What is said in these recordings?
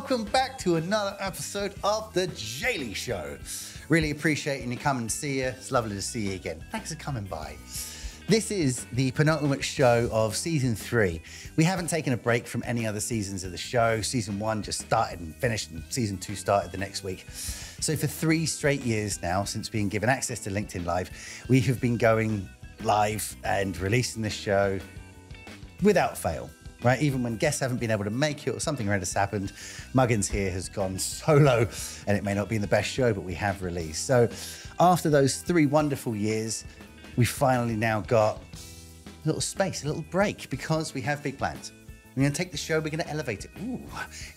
welcome back to another episode of The Daily Show. Really appreciating you coming to see you. It's lovely to see you again. Thanks for coming by. This is the penultimate show of season 3. We haven't taken a break from any other seasons of the show. Season 1 just started and finished, and season 2 started the next week. So for 3 straight years now, since being given access to LinkedIn Live, we have been going live and releasing this show without fail. Right, even when guests haven't been able to make it or something horrendous happened, Muggins here has gone solo, and it may not be the best show, but we have released. So after those 3 wonderful years, we finally now got a little space, a little break, because we have big plans. We're going to take the show, we're going to elevate it. Ooh,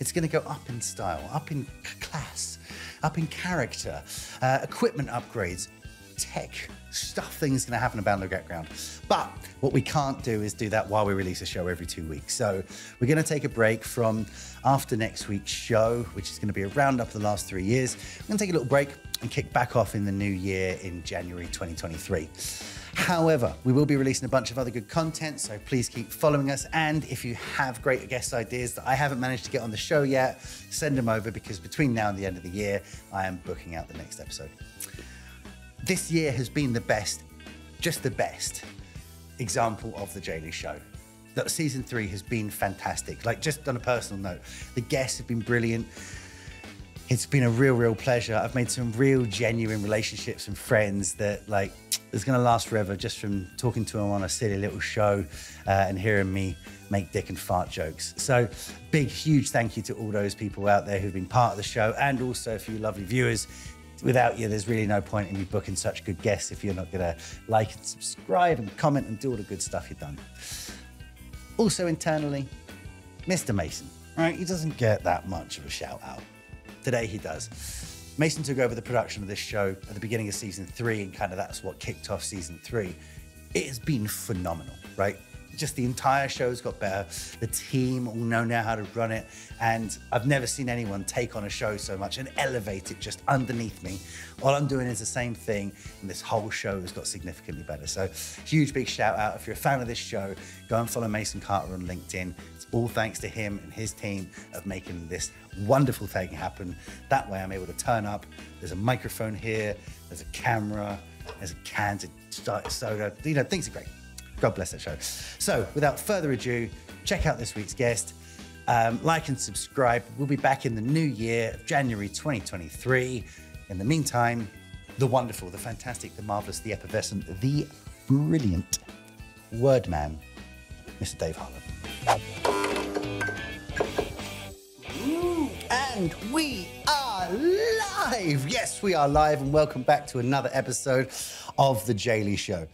it's going to go up in style, up in class, up in character, equipment upgrades, tech stuff, things going to happen about in the background. But what we can't do is do that while we release a show every 2 weeks. So we're going to take a break from after next week's show, which is going to be a roundup of the last 3 years. We're going to take a little break and kick back off in the new year in January 2023. However, we will be releasing a bunch of other good content, so please keep following us. And if you have great guest ideas that I haven't managed to get on the show yet, send them over, because between now and the end of the year, I am booking out the next episode. This year has been the best, just the best example of The Daily Show. That season 3 has been fantastic. Like, just on a personal note, the guests have been brilliant. It's been a real pleasure. I've made some real genuine relationships and friends that, like, it's gonna last forever, just from talking to them on a silly little show and hearing me make dick and fart jokes. So big, huge thank you to all those people out there who've been part of the show, and also a few lovely viewers. Without you, there's really no point in me booking such good guests if you're not gonna like and subscribe and comment and do all the good stuff you've done. Also internally, Mr. Mason, right? He doesn't get that much of a shout out. Today he does. Mason took over the production of this show at the beginning of season 3, and kind of that's what kicked off season 3. It has been phenomenal, right? Just the entire show's got better. The team all know now how to run it. And I've never seen anyone take on a show so much and elevate it just underneath me. All I'm doing is the same thing, and this whole show has got significantly better. So huge, big shout out. If you're a fan of this show, go and follow Mason Carter on LinkedIn. It's all thanks to him and his team of making this wonderful thing happen. That way I'm able to turn up. There's a microphone here, there's a camera, there's a can to start soda. You know, things are great. God bless that show. So without further ado, check out this week's guest. Like and subscribe. We'll be back in the new year, January 2023. In the meantime, the wonderful, the fantastic, the marvelous, the effervescent, the brilliant word man, Mr. Dave Harland. And we are live. Yes, we are live, and welcome back to another episode of The Daily Show.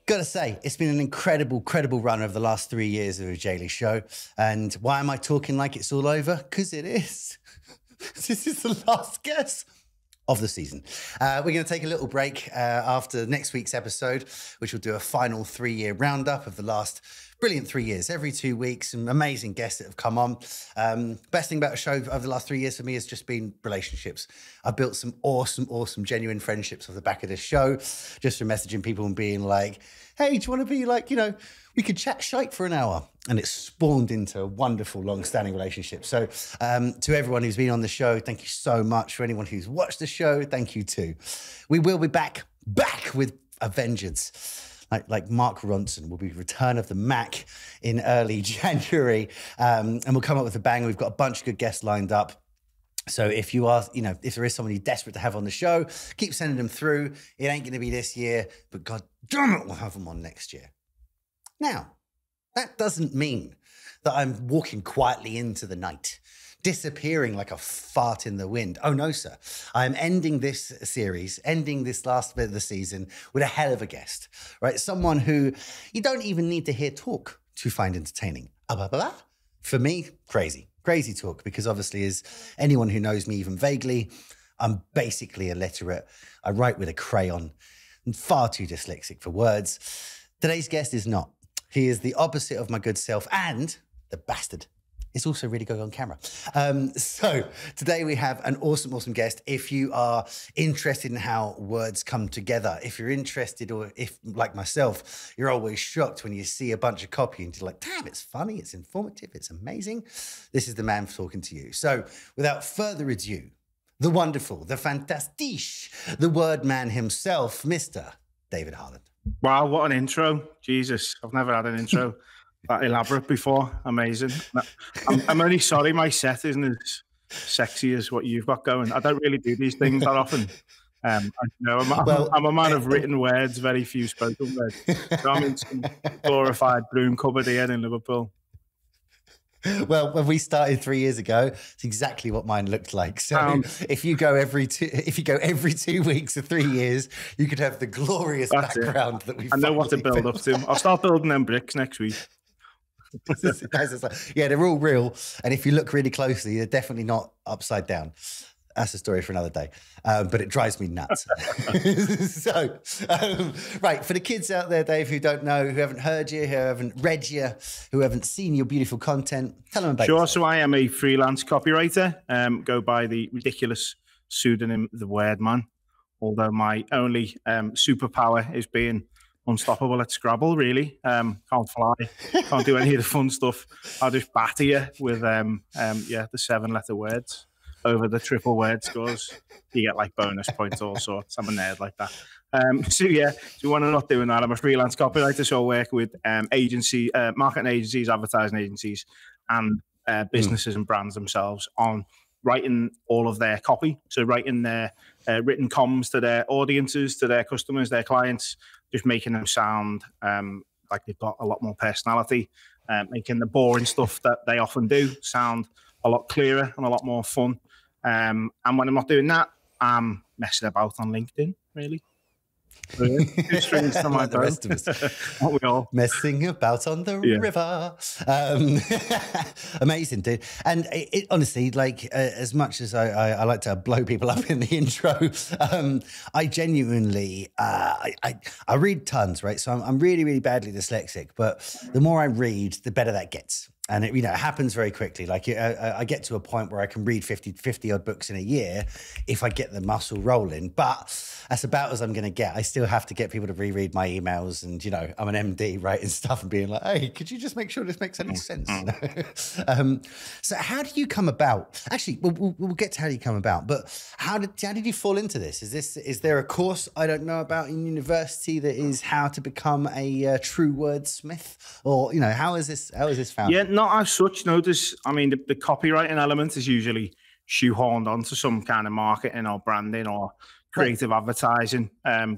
Gotta say, it's been an incredible run over the last 3 years of The Daily Show. And why am I talking like it's all over? Because it is. This is the last guest of the season. We're going to take a little break after next week's episode, which will do a final 3-year roundup of the last brilliant 3 years. Every 2 weeks, some amazing guests that have come on. Best thing about a show over the last 3 years for me has just been relationships. I've built some awesome, genuine friendships off the back of this show, just from messaging people and being like, hey, do you want to be like, you know, we could chat shite for an hour. And it spawned into a wonderful, long-standing relationship. So to everyone who's been on the show, thank you so much. For anyone who's watched the show, thank you too. We will be back with a vengeance. Like Mark Ronson will be Return of the Mac in early January. And we'll come up with a bang. We've got a bunch of good guests lined up. So if you are, you know, if there is somebody desperate to have on the show, keep sending them through. It ain't going to be this year, but God damn it, we'll have them on next year. Now, that doesn't mean that I'm walking quietly into the night, disappearing like a fart in the wind. Oh no, sir. I'm ending this series, ending this last bit of the season with a hell of a guest, right? Someone who you don't even need to hear talk to find entertaining. For me, crazy talk, because obviously, as anyone who knows me even vaguely, I'm basically illiterate. I write with a crayon. I'm far too dyslexic for words. Today's guest is not. He is the opposite of my good self and the bastard is also really good on camera. So today we have an awesome guest. If you are interested in how words come together, if you're interested, or if, like myself, you're always shocked when you see a bunch of copy and you're like, damn, it's funny, it's informative, it's amazing. This is the man talking to you. So without further ado, the wonderful, the fantastic, the word man himself, Mr. David Harland. Wow, what an intro. Jesus, I've never had an intro that elaborate before. Amazing. I'm only sorry my set isn't as sexy as what you've got going. I don't really do these things that often. I'm a man of written words, very few spoken words. So I'm in some glorified broom cupboard here in Liverpool. Well, when we started 3 years ago, it's exactly what mine looked like. So if you go every 2 weeks or 3 years, you could have the glorious background that we've. I know what to build up to. I'll start building them bricks next week. Yeah, they're all real, and if you look really closely, they're definitely not upside down. That's a story for another day, but it drives me nuts. So, right, for the kids out there, Dave, who don't know, who haven't heard you, who haven't read you, who haven't seen your beautiful content, tell them about yourself. So I am a freelance copywriter, go by the ridiculous pseudonym The Word Man, although my only superpower is being unstoppable at Scrabble, really. Can't fly, can't do any of the fun stuff. I'll just batter you with the 7-letter words over the triple word scores. You get like bonus points, all sorts. I'm a nerd like that. So when I'm not doing that, I'm a freelance copywriter, so I work with marketing agencies, advertising agencies, and businesses and brands themselves on writing all of their copy. So writing their written comms to their audiences, to their customers, their clients, just making them sound like they've got a lot more personality, making the boring stuff that they often do sound a lot clearer and a lot more fun. And when I'm not doing that, I'm messing about on LinkedIn, really. Two strings to my the rest of us. What we all messing about on the river. Amazing, dude. And it honestly, like, as much as I like to blow people up in the intro, I genuinely I read tons, right? So I'm really badly dyslexic, but the more I read, the better that gets. And it happens very quickly. Like I get to a point where I can read 50 odd books in a year if I get the muscle rolling. But that's about as I'm going to get. I still have to get people to reread my emails, and I'm an MD writing stuff and being like, "Hey, could you just make sure this makes any sense?" So how do you come about? Actually, we'll get to how you come about. But how did you fall into this? Is there a course I don't know about in university that is how to become a true wordsmith, or how is this found? Yeah, not as such. No, the copywriting element is usually shoehorned onto some kind of marketing or branding or creative advertising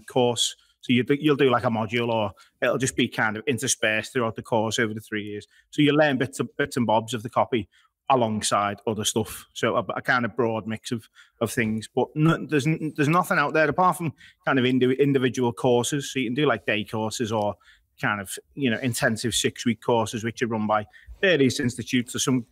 course. So you'll do like a module, or it'll just be kind of interspersed throughout the course over the 3 years. So you learn bits and bobs of the copy alongside other stuff. So a kind of broad mix of things. But there's nothing out there apart from kind of individual courses. So you can do like day courses or kind of intensive 6-week courses which are run by various institutes or some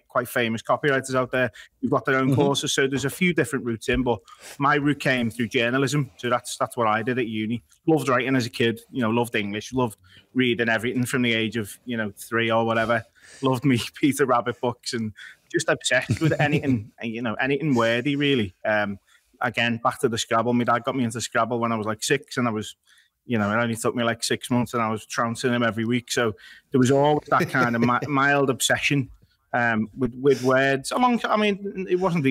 quite famous copywriters out there who've got their own courses. So there's a few different routes in, but my route came through journalism. So that's what I did at uni. Loved writing as a kid, loved English, loved reading everything from the age of 3 or whatever. Loved me Peter Rabbit books, and just obsessed with anything anything wordy, really. Again, back to the Scrabble. My dad got me into Scrabble when I was like 6, and I was it only took me like 6 months, and I was trouncing him every week. So there was always that kind of mild obsession with words. It wasn't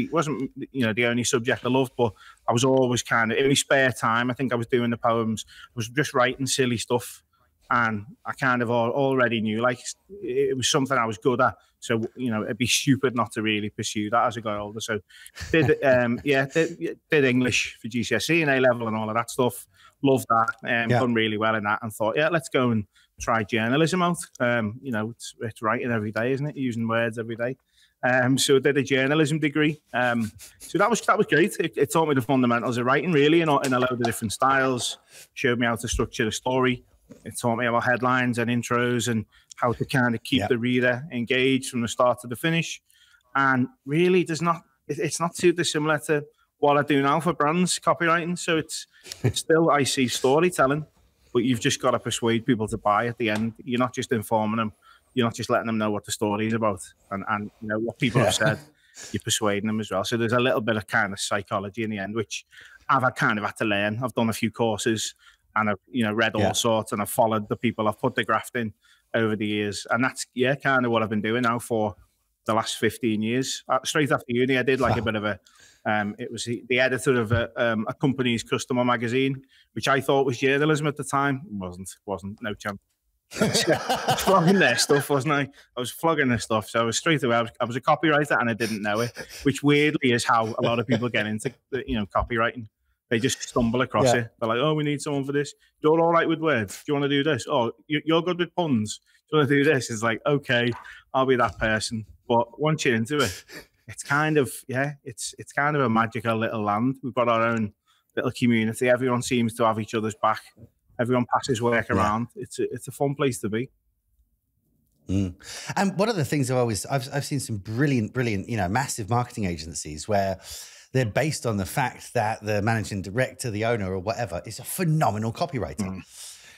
the only subject I loved, but I was always kind of in my spare time. I think I was doing the poems. I was just writing silly stuff, and I kind of already knew like it was something I was good at. So it'd be stupid not to really pursue that as I got older. So did English for GCSE and A level and all of that stuff. Loved that, done really well in that, and thought, let's go and try journalism out. It's writing every day, isn't it? Using words every day. So I did a journalism degree. So that was great. It taught me the fundamentals of writing, really, in a load of different styles. Showed me how to structure a story. It taught me about headlines and intros and how to kind of keep the reader engaged from the start to the finish. And really, it's not too dissimilar to what I do now for brands copywriting. So it's still, I see storytelling, but you've just got to persuade people to buy at the end. You're not just informing them you're not just letting them know what the story is about and you know what people have said. You're persuading them as well. So there's a little bit of kind of psychology in the end, which I've kind of had to learn. I've done a few courses and I've, you know, read all sorts, and I've followed the people. I've put the graft in over the years, and that's kind of what I've been doing now for the last 15 years. Straight after uni, I did like a bit of a it was the editor of a company's customer magazine, which I thought was journalism at the time. It wasn't, no chance. I was flogging their stuff, wasn't I? I was flogging their stuff. So I was straight away, I was a copywriter and I didn't know it, which weirdly is how a lot of people get into, you know, copywriting. They just stumble across it. They're like, oh, we need someone for this. You're all right with words. Do you want to do this? Oh, you're good with puns. Do you want to do this? It's like, okay, I'll be that person. But once you're into it, it's kind of, it's kind of a magical little land. We've got our own little community. Everyone seems to have each other's back. Everyone passes work around. It's a fun place to be. And one of the things I've seen some brilliant, you know, massive marketing agencies where they're based on the fact that the managing director, the owner or whatever is a phenomenal copywriter.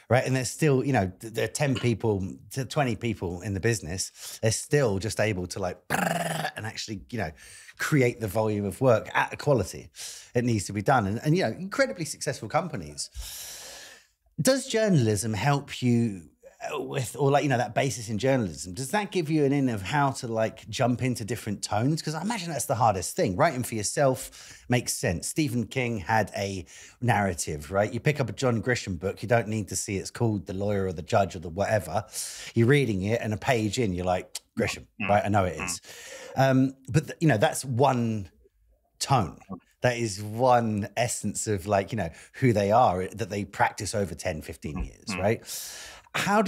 Right. And there's still, you know, there are 10 people to 20 people in the business. They're still just able to like, and actually, you know, create the volume of work at a quality it needs to be done. And you know, incredibly successful companies. Does journalism help you with, or like, you know, that basis in journalism, does that give you an in of how to like jump into different tones? Because I imagine that's the hardest thing. Writing for yourself makes sense. Stephen King had a narrative, right? You pick up a John Grisham book, you don't need to see it's called The Lawyer or The Judge or the whatever. You're reading it and a page in, you're like, Grisham, right? I know it is. But you know, that's one tone. That is one essence of like, you know, who they are, that they practice over 10, 15 years, right? How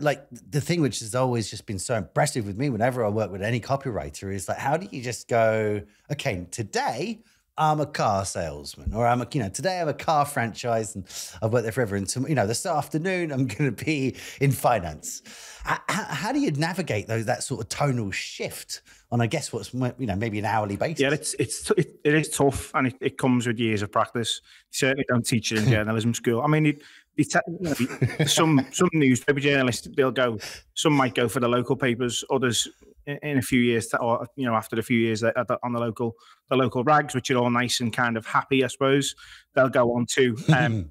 like the thing which has always just been so impressive with me whenever I work with any copywriter is like, how do you just go, okay, today I'm a car salesman, or today I'm a car franchise and I've worked there forever. And you know, this afternoon I'm going to be in finance. How do you navigate that sort of tonal shift on, I guess, what's, you know, maybe an hourly basis? Yeah, it is tough, and it comes with years of practice. You certainly don't teach it in journalism school. I mean, some newspaper journalists, some might go for the local papers, others in a few years, or you know, after a few years on the local rags, which are all nice and kind of happy, I suppose. They'll go on to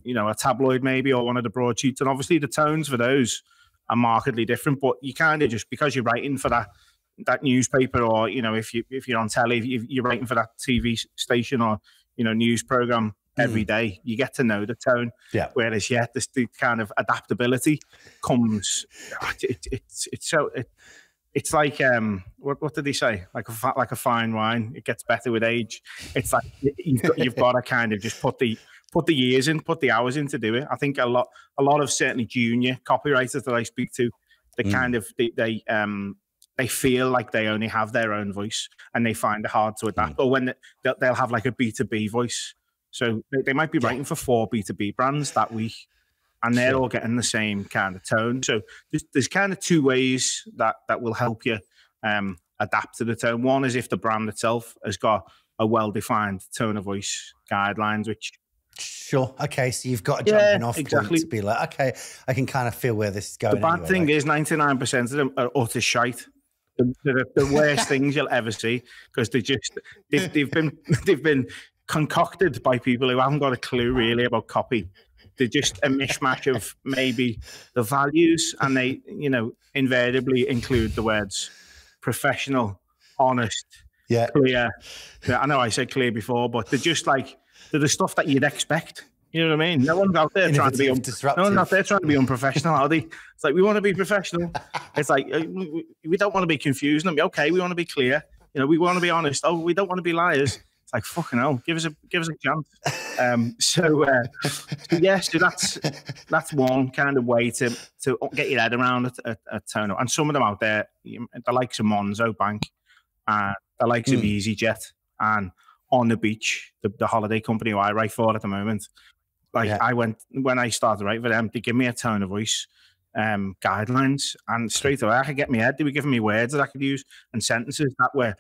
you know, a tabloid maybe, or one of the broadsheets, and obviously the tones for those are markedly different. But you kind of just, because you're writing for that newspaper, or you know, if you're on telly, if you're writing for that TV station or, you know, news program every day, you get to know the tone. Yeah. Whereas the kind of adaptability comes. It's like what did he say? Like a fine wine, it gets better with age. It's like you've got to kind of just put the years in, put the hours in to do it. I think a lot of certainly junior copywriters that I speak to, they kind of they feel like they only have their own voice and they find it hard to adapt. Or when they'll have like a B2B voice. So they might be writing for 4 B2B brands that week, and they're all getting the same kind of tone. So there's kind of 2 ways that will help you adapt to the tone. One is if the brand itself has got a well-defined tone of voice guidelines, which... Sure. Okay. So you've got a jumping off point to be like, okay, I can kind of feel where this is going. The bad thing is 99% of them are utter shite. The worst things you'll ever see, because they've been concocted by people who haven't got a clue really about copy. They're just a mishmash of maybe the values, and they, you know, invariably include the words professional, honest, clear. I know I said clear before, but they're just like, they're the stuff that you'd expect. You know what I mean? No one's out there trying to be unprofessional, are they? It's like, we want to be professional. It's like, we don't want to be confused. Okay, we want to be clear. You know, we want to be honest. Oh, we don't want to be liars. It's like, fucking hell, give us a chance. So that's one kind of way to get your head around a tone. And some of them out there, the likes of Monzo Bank, and the likes of EasyJet, and On the Beech, the holiday company who I write for at the moment. When I started writing for them, they give me a tone of voice guidelines, and straight away I could get my head. They were giving me words that I could use and sentences that were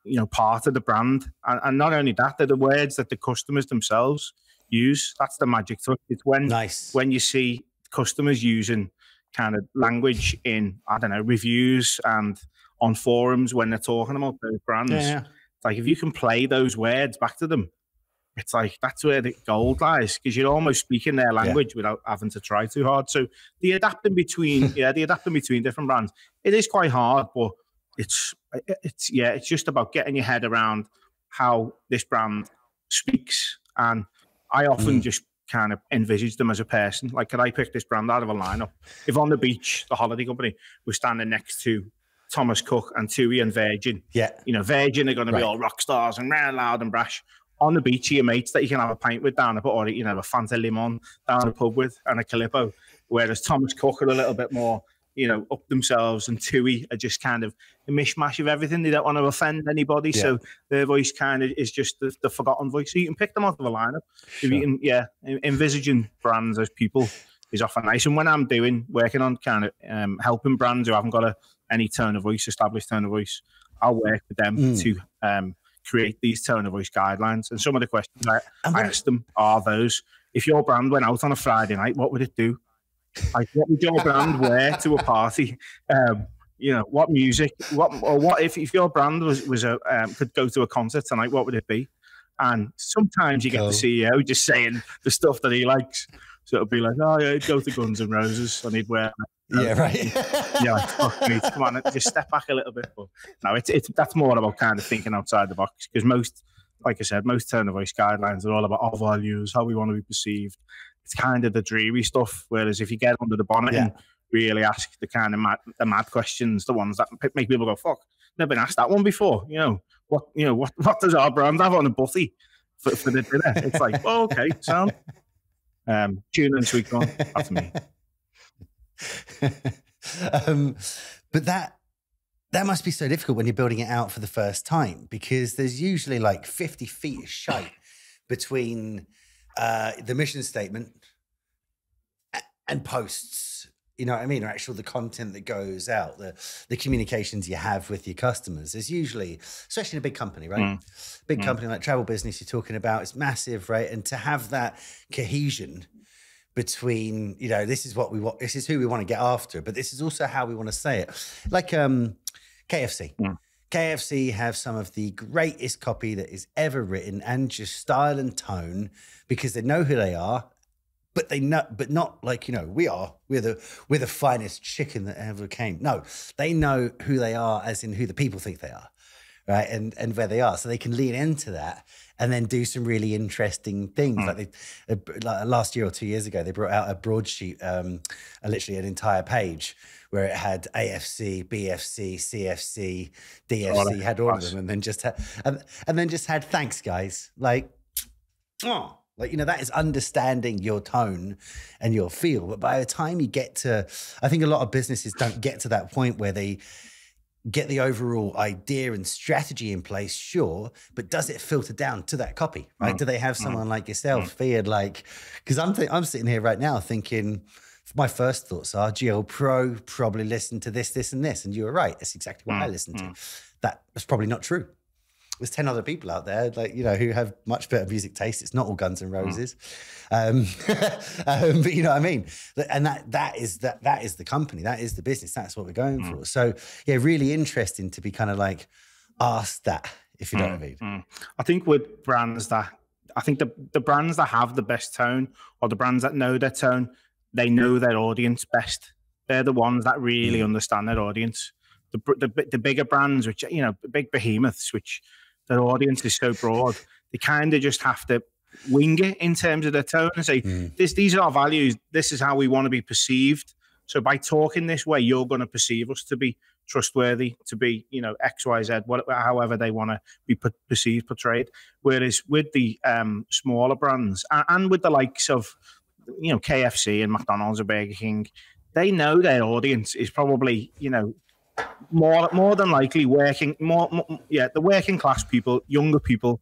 you know, part of the brand. And not only that, they're the words that the customers themselves use. That's the magic touch. It's when you see customers using kind of language in, I don't know, reviews and on forums when they're talking about those brands. It's like if you can play those words back to them, it's like that's where the gold lies, because you're almost speaking their language without having to try too hard. So the adapting between different brands, it is quite hard, but it's just about getting your head around how this brand speaks. And I often just kind of envisage them as a person. Like, could I pick this brand out of a lineup? If on the beach, the holiday company, we're standing next to Thomas Cook and TUI and Virgin. You know, Virgin are going to be all rock stars and real loud and brash. On the beach, your mates that you can have a pint with down the pub, or, you know, a Fanta Limon down the pub with, and a Calippo. Whereas Thomas Cook are a little bit more, you know, up themselves, and TUI are just kind of a mishmash of everything. They don't want to offend anybody, so their voice kind of is just the forgotten voice. So you can pick them out of a lineup. If you can, envisaging brands as people is often nice. And when I'm working on kind of helping brands who haven't got any tone of voice, established tone of voice, I'll work with them to create these tone of voice guidelines. And some of the questions I ask them are those: if your brand went out on a Friday night, what would it do? Like, what would your brand wear to a party? You know, what music? What if your brand could go to a concert tonight? What would it be? And sometimes you get the CEO just saying the stuff that he likes. So it'll be like, oh yeah, he'd go to Guns N' Roses and he'd wear. Like, fuck me, come on, just step back a little bit. But no, that's more about kind of thinking outside the box, because most, like I said, most tone of voice guidelines are all about our values, how we want to be perceived. It's kind of the dreary stuff. Whereas if you get under the bonnet and really ask the kind of mad questions, the ones that make people go, "Fuck, never been asked that one before." What does our brand have on a butty for the dinner? It's like, oh, okay, sound. Tuna and sweet corn. That's me. But that must be so difficult when you're building it out for the first time, because there's usually like 50 feet of shite between the mission statement and posts, you know what I mean, or the content that goes out, the communications you have with your customers. There's usually, especially in a big company, right? Big company like travel business you're talking about, it's massive, right? And to have that cohesion between, you know, this is what we want, this is who we want to get after, but this is also how we want to say it. Like KFC. KFC have some of the greatest copy that is ever written, and just style and tone, because they know who they are, but not like, you know, we're the finest chicken that ever came. No, they know who they are, as in who the people think they are, right? And where they are, so they can lean into that and then do some really interesting things. Like last year or 2 years ago, they brought out a broadsheet, literally an entire page, where it had AFC, BFC, CFC, DFC, had all of them, and then just had thanks, guys. Like, like, you know, that is understanding your tone and your feel. But by the time you get to, I think a lot of businesses don't get to that point where they get the overall idea and strategy in place, sure, but does it filter down to that copy, right? Do they have someone like yourself, feared like, because I'm sitting here right now thinking, my first thoughts are GLPro probably listened to this, and this. And you were right. That's exactly what I listened to. That's probably not true. There's 10 other people out there, like, you know, who have much better music taste. It's not all Guns N' Roses. But you know what I mean? And that is the company. That is the business. That's what we're going for. So yeah, really interesting to be kind of like asked that, if you know what I mean. I think with brands the brands that have the best tone, or the brands that know their tone, they know their audience best. They're the ones that really understand their audience. The bigger brands, which, you know, big behemoths, which their audience is so broad, they kind of just have to wing it in terms of their tone and say, these are our values. This is how we want to be perceived. So by talking this way, you're going to perceive us to be trustworthy, to be, you know, X, Y, Z, however they want to be perceived, portrayed. Whereas with the smaller brands and with the likes of, you know, KFC and McDonald's or Burger King, they know their audience is probably, you know, more than likely the working class people, younger people,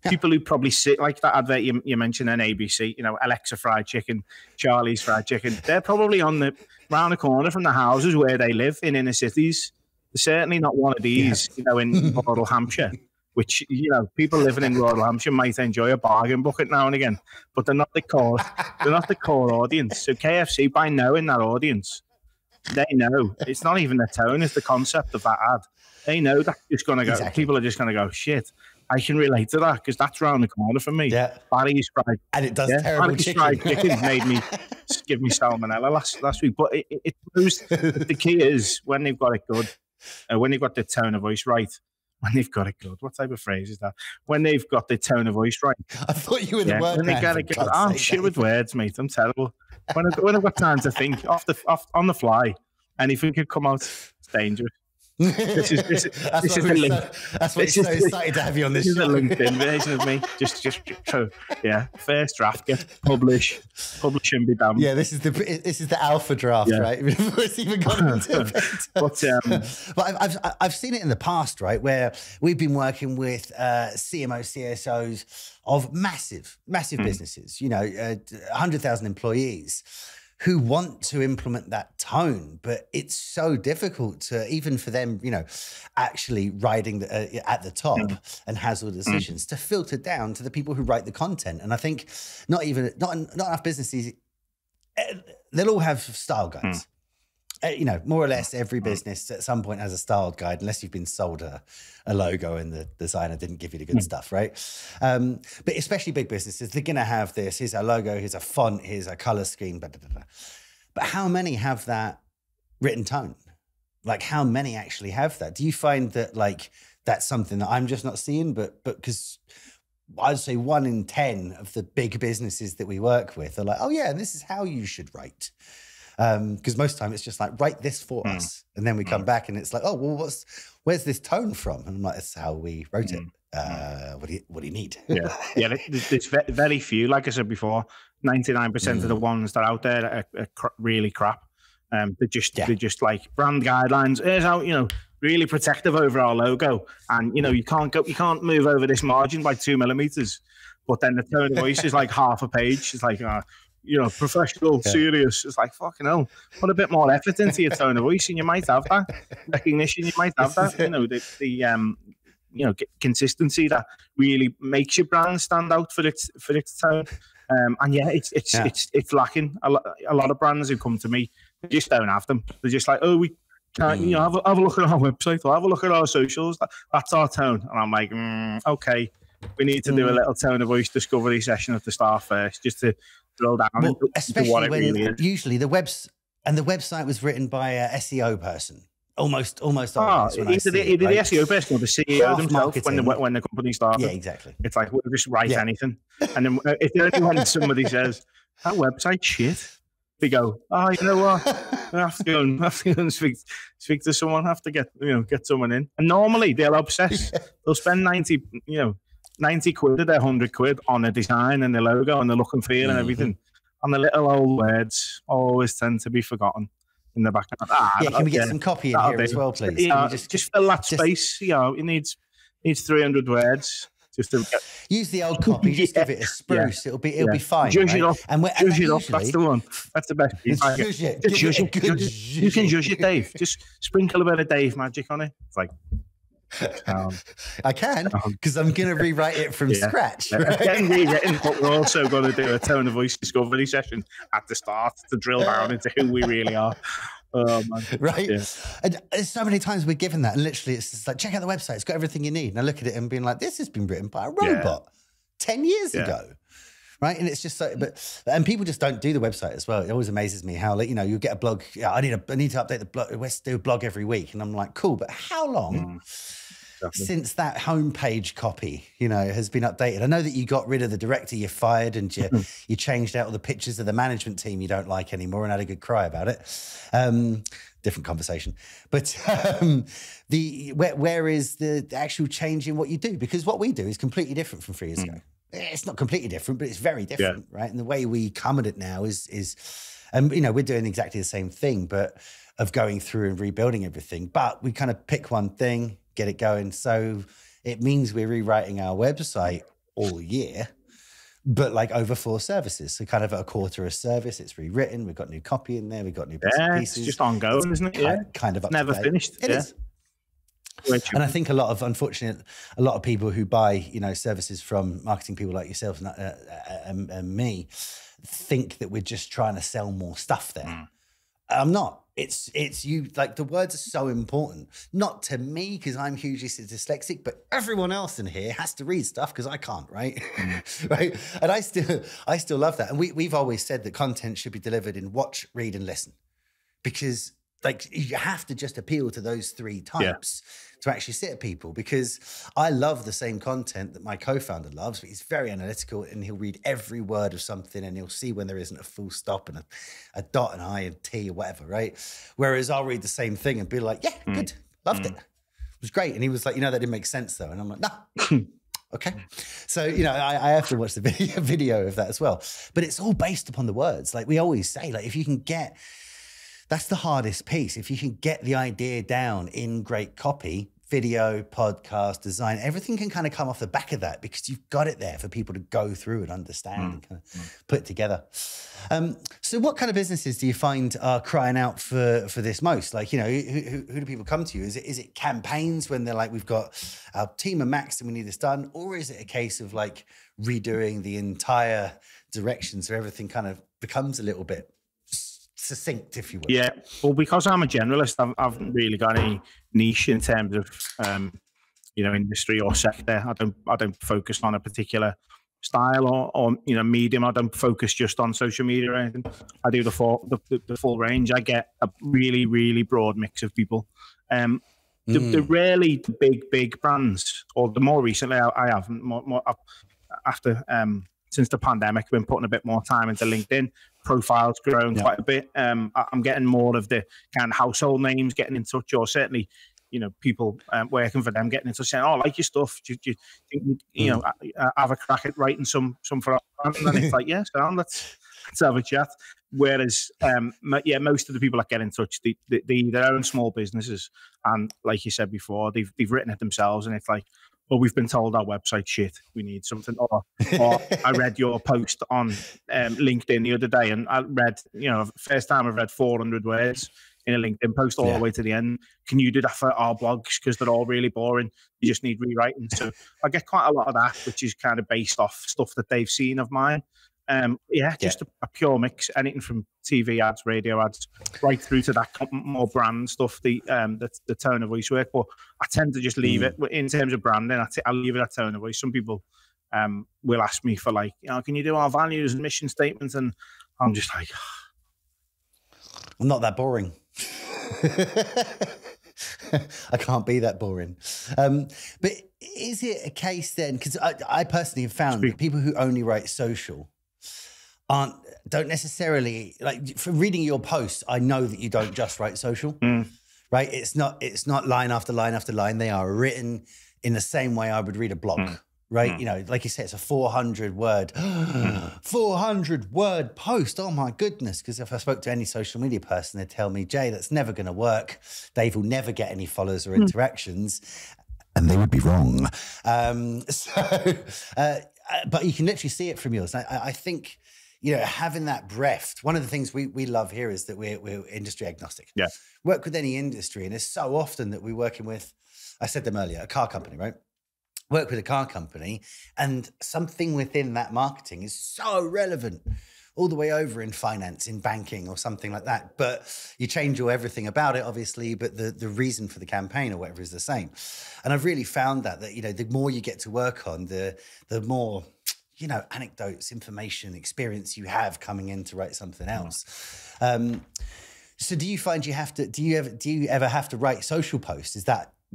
people who probably sit like that advert you mentioned on ABC, you know, Alexa fried chicken, Charlie's fried chicken. They're probably round the corner from the houses where they live in inner cities. They're certainly not one of these, you know, in rural Hampshire, which, you know, people living in rural Hampshire might enjoy a bargain bucket now and again, but they're not the core audience. So KFC, by knowing that audience, they know it's not even the tone, it's the concept of that ad. They know that's just going to go. Exactly. People are just going to go, shit, I can relate to that because that's round the corner for me. Yeah. Barry's fried, and it does terrible chicken. Fried chicken made me give me salmonella last week. But it proves the key is when they've got it good, when they've got the tone of voice right. When they've got it good. What type of phrase is that? When they've got the tone of voice right. I thought you were the word when they got it good. I'm shit with words, mate. I'm terrible. When I've got time to think on the fly, anything could come out. It's dangerous. This is the link. That's why so excited to have you on this. This is a LinkedIn version of me. Just first draft, get publish and be damned. Yeah, this is the alpha draft, right? Before it's even gone into effect. But I've seen it in the past, right, where we've been working with CMO, CSOs of massive businesses, 100,000 employees, who want to implement that tone, but it's so difficult to, even for them, actually riding at the top and has all the decisions, to filter down to the people who write the content. And I think not enough businesses, they'll all have style guides. More or less every business at some point has a style guide, unless you've been sold a logo and the designer didn't give you the good stuff, right? But especially big businesses, they're going to have this. Here's our logo, here's a font, here's a color scheme, blah, blah, blah. But how many have that written tone? Like, how many actually have that? Do you find that, like, that's something that I'm just not seeing? But because I'd say 1 in 10 of the big businesses that we work with are like, oh yeah, and this is how you should write. Because most of the time it's just like, write this for us. And then we come back and it's like, oh, well, where's this tone from? And I'm like, that's how we wrote it. What do you need? There's very few, like I said before, 99% of the ones that are out there are really crap. They're just like brand guidelines. Here's how, really protective over our logo. And, you can't move over this margin by 2 millimeters. But then the tone of voice is like half a page. It's like, professional, serious. It's like, fucking hell, put a bit more effort into your tone of voice and you might have that recognition. You might have that, the consistency that really makes your brand stand out for its tone. And it's lacking. A lot of brands who come to me, they just don't have them. They're just like, oh, we can't, have a look at our website or have a look at our socials. That's our tone. And I'm like, okay, we need to do a little tone of voice discovery session at the start first, just to drill down especially what it when really is. Usually the website was written by a SEO person. Almost always. Either the SEO person or the CEO themselves when the company started. Yeah, exactly. It's like, we'll just write anything. And then if when somebody says, that website's shit, they go, oh, you know what? I have to go and speak to someone, have to get someone in. And normally they'll obsess. They'll spend 90 quid of their 100 quid on a design and the logo and the look and feel and everything. And the little old words always tend to be forgotten in the background. Can we get some copy in here as well, please? Just fill that space. It needs 300 words. Just to use the old copy. Just give it a spruce. It'll be fine. Judge it right? up. And judge it up. That's the one. That's the best. You can judge it, Dave. Just sprinkle a bit of Dave magic on it. It's like, I can, because I'm going to rewrite it from scratch. Right? But we're also going to do a tone of voice discovery session at the start to drill down into who we really are. Oh, man. Right? Yeah. And so many times we're given that, and literally it's just like, check out the website, it's got everything you need. And I look at it and being like, this has been written by a robot 10 years ago. Right. And it's just so, and people just don't do the website as well. It always amazes me how, you get a blog. Yeah, I need to update the blog. Let's do a blog every week. And I'm like, cool, but how long since that homepage copy, has been updated? I know that you got rid of the director you fired and you changed out all the pictures of the management team you don't like anymore and had a good cry about it. Different conversation. But where is the actual change in what you do? Because what we do is completely different from 3 years ago. It's not completely different, but it's very different, right? And the way we come at it now is we're doing exactly the same thing, but of going through and rebuilding everything. But we kind of pick one thing, get it going. So it means we're rewriting our website all year, but like over 4 services. So kind of at a quarter a service, it's rewritten. We've got new copy in there. We've got new bits and pieces. It's just ongoing, isn't it? Kind of up never to date. Finished. It is. And I think unfortunately, a lot of people who buy, services from marketing people like yourself and me think that we're just trying to sell more stuff there. I'm not. it's you, like, the words are so important, not to me because I'm hugely dyslexic, but everyone else in here has to read stuff because I can't, right? Right. And I still love that. And we've always said that content should be delivered in watch, read, and listen, because like you have to just appeal to those three types to actually sit at people, because I love the same content that my co-founder loves, but he's very analytical and he'll read every word of something and he'll see when there isn't a full stop and a dot and I and T or whatever, right? Whereas I'll read the same thing and be like, yeah, good, loved it. It was great. And he was like, that didn't make sense though. And I'm like, no. Okay. So, I have to watch the video of that as well. But it's all based upon the words. Like we always say, like if you can get, that's the hardest piece. If you can get the idea down in great copy, video, podcast, design, everything can kind of come off the back of that because you've got it there for people to go through and understand and kind of put it together. So what kind of businesses do you find are crying out for this most? Like, who do people come to you? Is it campaigns when they're like, we've got our team are maxed and we need this done? Or is it a case of like redoing the entire direction so everything kind of becomes a little bit succinct, if you will? Yeah, well, because I'm a generalist, I haven't really got any niche in terms of industry or sector. I don't focus on a particular style or medium. I don't focus just on social media or anything. I do the full range. I get a really, really broad mix of people. The rarely big brands, or the more recently I have more after since the pandemic, I've been putting a bit more time into LinkedIn. Profiles growing quite a bit. I'm getting more of the kind of household names getting in touch, or certainly, people working for them getting in touch saying, "Oh, I like your stuff. Do you think have a crack at writing some for us?" And it's like, "Yeah, so let's have a chat." Whereas, most of the people that get in touch, they own small businesses, and like you said before, they've written it themselves, and it's like, well, we've been told our website's shit, we need something. Or I read your post on LinkedIn the other day, and I read, first time I've read 400 words in a LinkedIn post all the way to the end. Can you do that for our blogs? Because they're all really boring. You just need rewriting. So I get quite a lot of that, which is kind of based off stuff that they've seen of mine. Just a pure mix, anything from TV ads, radio ads, right through to that more brand stuff, the tone of voice work. But I tend to just leave it in terms of branding. I'll leave it at tone of voice. Some people will ask me for like, can you do our values and mission statements? And I'm just like, I'm not that boring. I can't be that boring. But is it a case then? Because I personally have found that people who only write social don't necessarily, like, from reading your posts, I know that you don't just write social, right? It's not line after line after line. They are written in the same way I would read a blog, right? Like you said, it's a 400 word post. Oh my goodness. Because if I spoke to any social media person, they'd tell me, Jay, that's never going to work. Dave will never get any followers or interactions. And they would be wrong. But you can literally see it from yours. I think, having that breadth, one of the things we love here is that we're industry agnostic. Yeah. Work with any industry. And it's so often that we're working with, I said them earlier, a car company, right? Work with a car company, and something within that marketing is so relevant all the way over in finance, in banking or something like that. But you change everything about it, obviously, but the reason for the campaign or whatever is the same. And I've really found that the more you get to work on, the more, anecdotes, information, experience you have coming in to write something else. So do you find do you ever have to write social posts?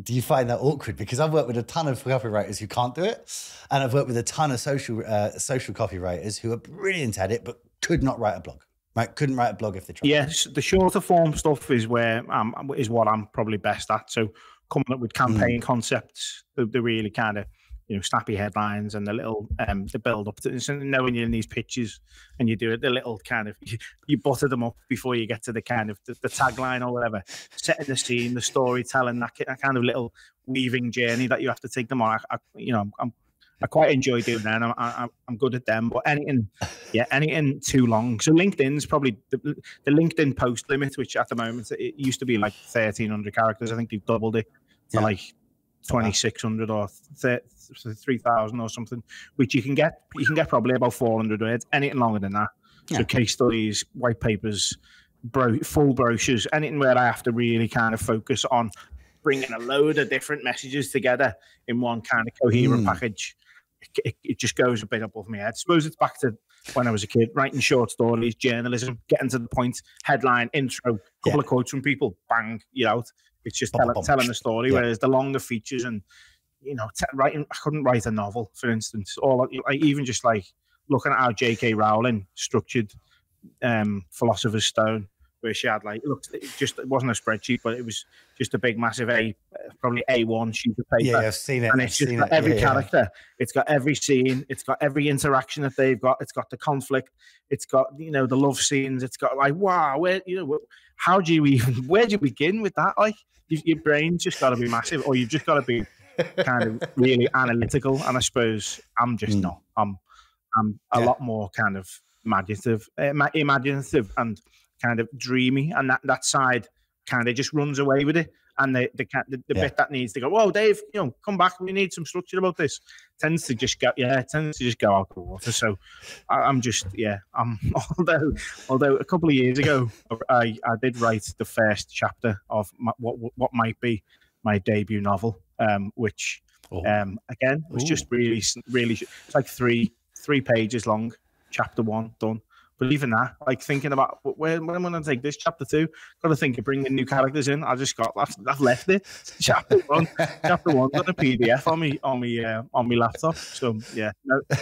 Do you find that awkward? Because I've worked with a ton of copywriters who can't do it. And I've worked with a ton of social copywriters who are brilliant at it, but could not write a blog, right? Couldn't write a blog if they tried. Yes, the shorter form stuff is is what I'm probably best at. So coming up with campaign concepts, the really kind of, snappy headlines and the little, the build up to, so knowing you're in these pitches and you do it, the little kind of, you butter them up before you get to the kind of the tagline or whatever, setting the scene, the storytelling, that kind of little weaving journey that you have to take them on. I quite enjoy doing that. And I'm good at them, but anything too long. So LinkedIn's probably the LinkedIn post limit, which at the moment it used to be like 1,300 characters. I think they've doubled it to like 2,600 or 3,000 or something, which you can get probably about 400 words. Anything longer than that. So case studies, white papers, full brochures, anything where I have to really kind of focus on bringing a load of different messages together in one kind of coherent package. It just goes a bit above my head. I suppose it's back to when I was a kid, writing short stories, journalism, getting to the point, headline, intro, couple of quotes from people, bang, you're out. It's just telling a story, whereas the longer features and, writing, I couldn't write a novel, for instance, or even just like looking at how J.K. Rowling structured Philosopher's Stone, where she had it wasn't a spreadsheet, but it was just a big massive probably A1 sheet of paper. Yeah, I've seen it. And it's just got every character. It's got every scene. It's got every interaction that they've got. It's got the conflict. It's got, the love scenes. It's got wow, where do you begin with that? Like your brain's just got to be massive, or you've just got to be kind of really analytical. And I suppose I'm just not. I'm a lot more kind of imaginative and kind of dreamy, and that side kind of just runs away with it. And the bit that needs to go, whoa, Dave, come back. We need some structure about this. Tends to just go out the water. So I'm although a couple of years ago, I did write the first chapter of what might be my debut novel, which again was just really, really, it's like three pages long. Chapter 1 done. But even that, thinking about when I'm going to take this chapter 2, got to think of bringing new characters in. I've left it. Chapter 1's on a PDF on my laptop. So yeah,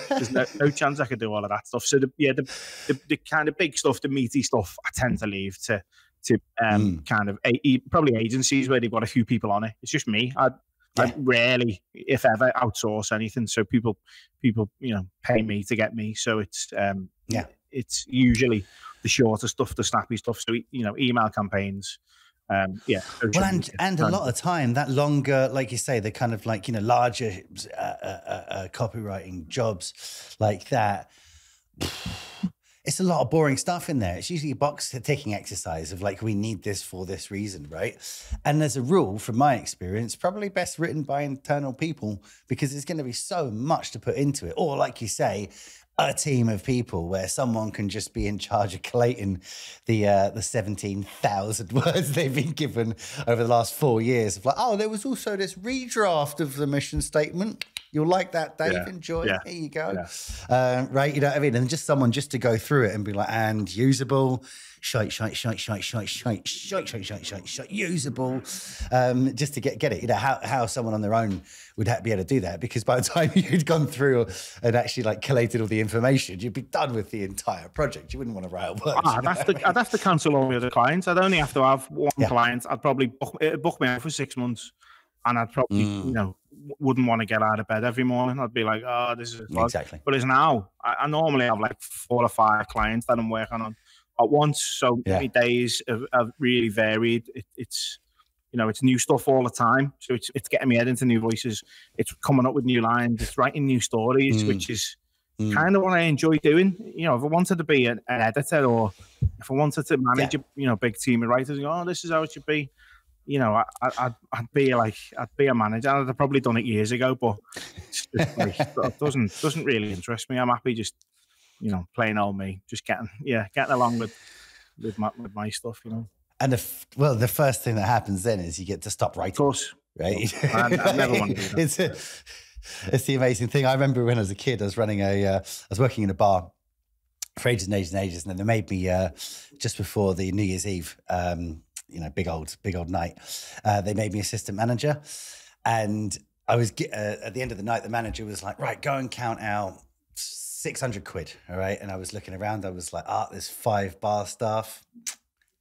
there's no chance I could do all of that stuff. So the kind of big stuff, the meaty stuff, I tend to leave to kind of probably agencies where they've got a few people on it. It's just me. I rarely, if ever, outsource anything. So people, pay me to get me. So it's it's usually the shorter stuff, the snappy stuff. So email campaigns. Well, and a lot of time that longer, like you say, the kind of larger copywriting jobs like that. It's a lot of boring stuff in there. It's usually a box ticking exercise of we need this for this reason, right? And there's a rule from my experience, probably best written by internal people, because there's going to be so much to put into it. Or like you say, a team of people where someone can just be in charge of collating the 17,000 words they've been given over the last 4 years of there was also this redraft of the mission statement. You'll like that, Dave. Yeah. Enjoy. Yeah. Here you go. Yeah. Right. You know what I mean? And just someone just to go through it and be and usable, shite, usable, just to get it. How someone on their own would be able to do that, because by the time you'd gone through and actually collated all the information, you'd be done with the entire project. You wouldn't want to write a word. I'd have to cancel all the other clients. I'd only have to have one client. I'd probably book me out for 6 months. And I'd probably, wouldn't want to get out of bed every morning. I'd be like, oh, this is exactly. But it's now, I normally have 4 or 5 clients that I'm working on at once. So many days have really varied. It's new stuff all the time. So it's getting me head into new voices. It's coming up with new lines. It's writing new stories, which is kind of what I enjoy doing. If I wanted to be an editor, or if I wanted to manage a big team of writers, this is how it should be. I'd be a manager. I'd have probably done it years ago, but it's just it doesn't really interest me. I'm happy just plain old me, just getting along with my stuff. And the first thing that happens then is you get to stop writing. Of course, right? I never want to do that. It's the amazing thing. I remember when I was a kid, I was working in a bar for ages and ages and ages, and then they made me just before the New Year's Eve. Big old night. They made me assistant manager, and I was at the end of the night, the manager was like, right, go and count out 600 quid. All right. And I was looking around, I was like, there's 5 bar staff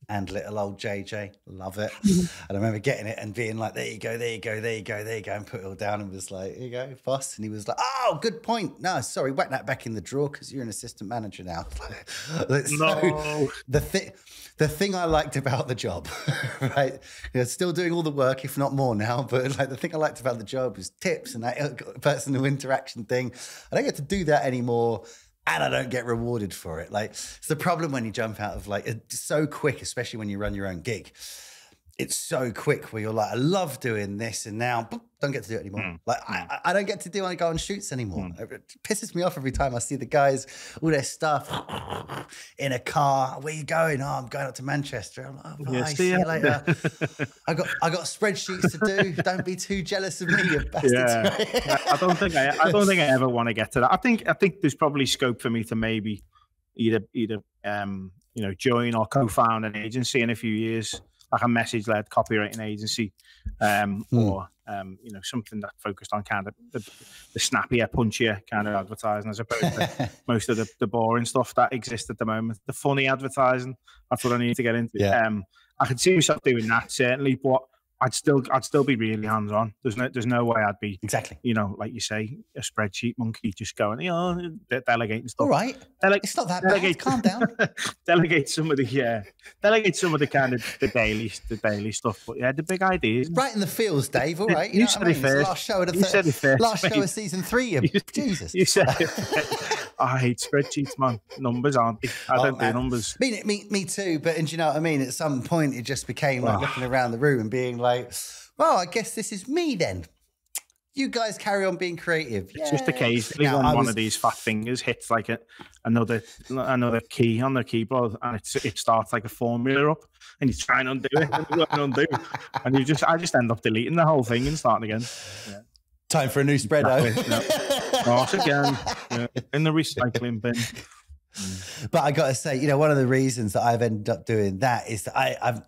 and little old JJ. Love it. And I remember getting it and being like, there you go, and put it all down and was like, here you go, boss. And he was like, oh, good point. No, sorry, whack that back in the drawer because you're an assistant manager now. So the thing I liked about the job, right? Still doing all the work, if not more now, but the thing I liked about the job was tips and that personal interaction thing. I don't get to do that anymore. And I don't get rewarded for it. It's the problem when you jump out of it's so quick, especially when you run your own gig. It's so quick where you're I love doing this, and now don't get to do it anymore. I don't get to go on shoots anymore. It pisses me off every time I see the guys, all their stuff in a car. Where you going? Oh, I'm going up to Manchester. I'm like, oh, bye, see you later. I got spreadsheets to do. Don't be too jealous of me, you bastards. Yeah. I don't think I ever want to get to that. I think there's probably scope for me to maybe either join or co-found an agency in a few years, like a message-led copywriting agency, or something that focused on kind of the snappier, punchier kind of advertising, as opposed to most of the boring stuff that exists at the moment. The funny advertising, that's what I need to get into. I could see myself doing that, certainly, but I'd still be really hands-on. There's no way I'd be exactly, like you say, a spreadsheet monkey just going, delegating stuff. All right, it's not that bad. Calm down. delegate some of the kind of the daily stuff. But yeah, the big ideas. Right in the fields, Dave. All right, you said it first. Last show of season 3. Jesus, you said it first. I hate spreadsheets, man. Numbers aren't. I don't do numbers. Me too. But and do you know what I mean? At some point, it just became like looking around the room and being like, well, I guess this is me then. You guys carry on being creative. It's just occasionally one of these fat fingers hits like another key on the keyboard, and it starts like a formula up, and you try and undo it, and I just end up deleting the whole thing and starting again. Yeah. Time for a new spread, Start again in the recycling bin. But I got to say, one of the reasons that I've ended up doing that is that I've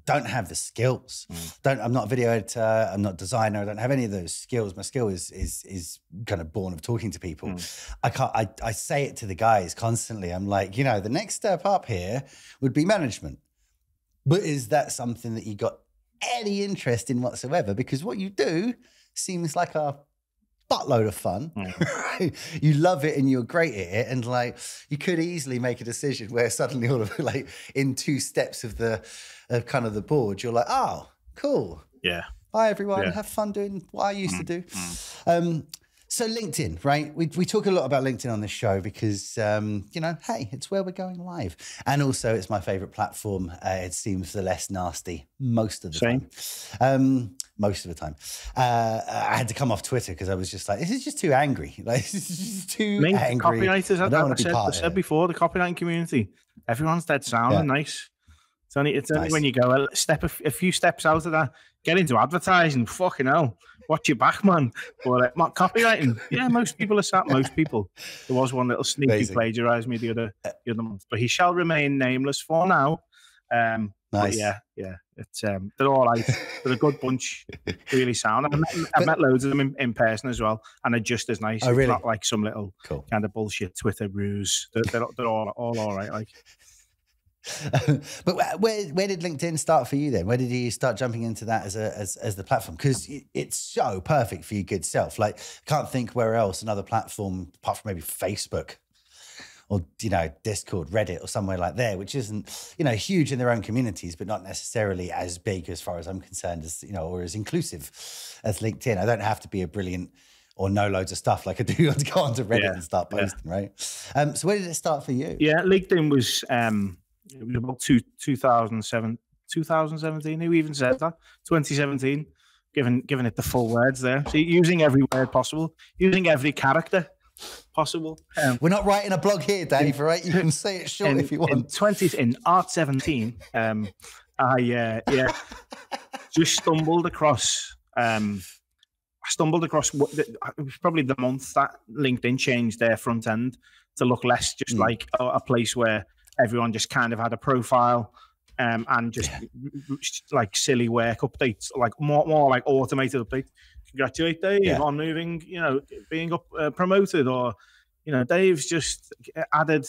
don't have the skills. I'm not a video editor. I'm not a designer. I don't have any of those skills. My skill is kind of born of talking to people. I say it to the guys constantly. I'm like, the next step up here would be management. But is that something that you got any interest in whatsoever? Because what you do seems like a buttload of fun. Right? You love it and you're great at it, and like you could easily make a decision where suddenly all of it, like in 2 steps of the kind of the board, you're like, oh, cool. Yeah. Bye everyone. Have fun doing what I used to do. So LinkedIn, right? We talk a lot about LinkedIn on this show because, hey, it's where we're going live. And also it's my favorite platform. It seems the less nasty most of the time. Most of the time. I had to come off Twitter because I was just like, this is just too angry. Like, this is just too angry. Copywriters, I said before, the copywriting community, everyone's dead sound and nice. It's only when you go a few steps out of that, get into advertising, fucking hell. Watch your back, man. But copywriting, most people are sat. Most people. There was one little sneak who plagiarized me the other month, but he shall remain nameless for now. Nice. It's they're all right. They're a good bunch, really sound. I've met loads of them in person as well, and they're just as nice. Oh, really? It's not like some little kind of bullshit Twitter ruse. They're all right. Like. But where did LinkedIn start for you then? Where did you start jumping into that as the platform? Because it's so perfect for your good self. Like, can't think where else another platform apart from maybe Facebook or Discord, Reddit, or somewhere like there, which isn't huge in their own communities, but not necessarily as big as far as I'm concerned as or as inclusive as LinkedIn. I don't have to be a brilliant or know loads of stuff like I do to go onto Reddit and start posting, right? So where did it start for you? Yeah, LinkedIn was. It was about 2017. Who even said that? 2017. Giving it the full words there. So using every word possible, using every character possible. We're not writing a blog here, Dave. Right? You can say it short if you want. In Art 17, I just stumbled across. It was probably the month that LinkedIn changed their front end to look less just like a place where everyone just kind of had a profile and just like silly work updates, like more like automated updates. Congratulate Dave on moving, being up promoted, or Dave's just added,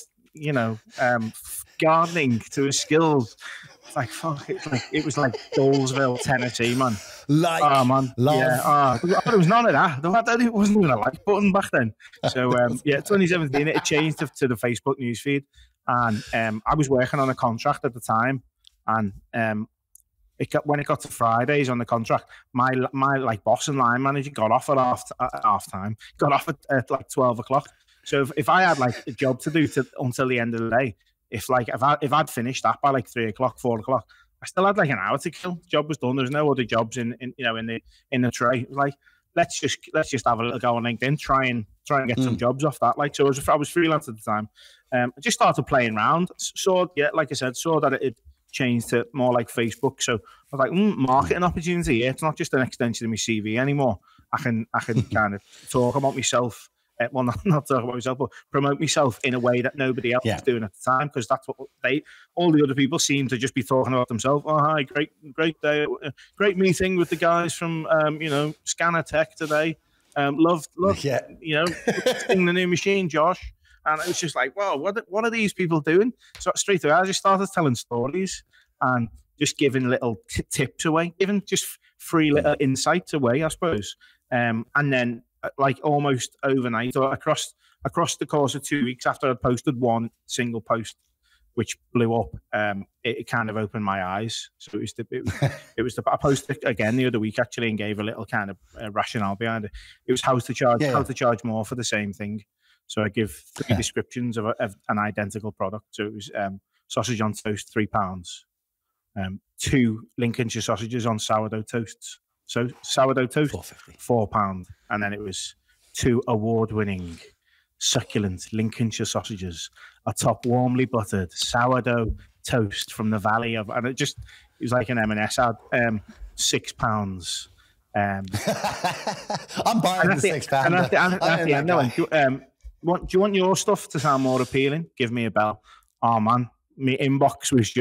gardening to his skills. It's like fuck. It was like Dolesville, Tennessee, man. Man, love. Yeah, there was none of that. It wasn't even a like button back then. So 2017, it changed to the Facebook newsfeed. And I was working on a contract at the time, and when it got to Fridays on the contract, my like boss and line manager got off at half time, got off at like 12 o'clock. So if I had like a job to do until the end of the day, if I'd finished that by like 3 o'clock, 4 o'clock, I still had like an hour to kill. The job was done. There's no other jobs in the tray. It was like, let's just have a little go on LinkedIn, try and get some jobs off that. Like, so I was freelance at the time. I just started playing around. Like I said, saw that it changed to more like Facebook. So I was like, marketing opportunity. Yeah, it's not just an extension of my CV anymore. I can kind of talk about myself. Well, not talk about myself, but promote myself in a way that nobody else was doing at the time, because that's what all the other people seem to just be talking about themselves. Oh, hi, great day, great meeting with the guys from Scanner Tech today. Love, testing the new machine, Josh. And it was just like, wow, what are these people doing? So straight away, I just started telling stories and just giving little tips away, giving just free little insights away, I suppose. And then, like almost overnight or across the course of 2 weeks after I posted one single post, which blew up, it kind of opened my eyes. So I posted again the other week actually and gave a little kind of rationale behind it. It was how to charge more for the same thing. So I give 3 descriptions of an identical product. So it was sausage on toast, £3. 2 Lincolnshire sausages on sourdough toasts. So sourdough toast, £4. And then it was 2 award-winning, succulent Lincolnshire sausages atop warmly buttered sourdough toast from the valley of... And it was like an M&S ad, £6. I'm buying the £6. And at the end, do you want your stuff to sound more appealing? Give me a bell. Oh, man. My inbox was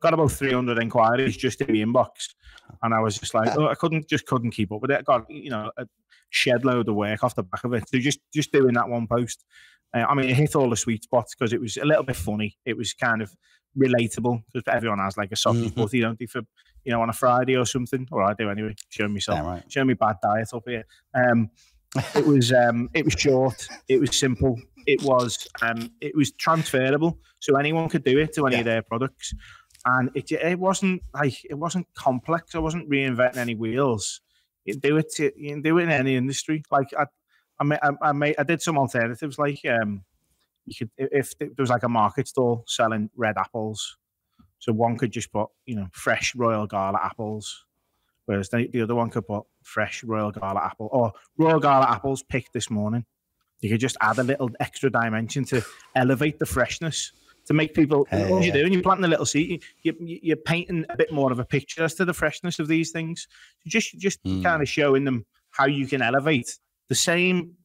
got about 300 inquiries just in the inbox. And I was just like, I couldn't keep up with it. I got, a shed load of work off the back of it. So just doing that one post. It hit all the sweet spots because it was a little bit funny. It was kind of relatable because everyone has like a sausage butty, don't they, for, on a Friday or something. Or I do anyway, showing me bad diet up here. It was short. It was simple. It was transferable, so anyone could do it to any of their products. And it wasn't complex. I wasn't reinventing any wheels. You can do it in any industry. Like I did some alternatives. Like you could, if there was like a market stall selling red apples, so one could just put fresh Royal Gala apples, whereas the other one could put fresh Royal Gala apple or Royal Gala apples picked this morning. You could just add a little extra dimension to elevate the freshness. To make people, what you're doing, you're planting a little seed. You're painting a bit more of a picture as to the freshness of these things. Just kind of showing them how you can elevate the same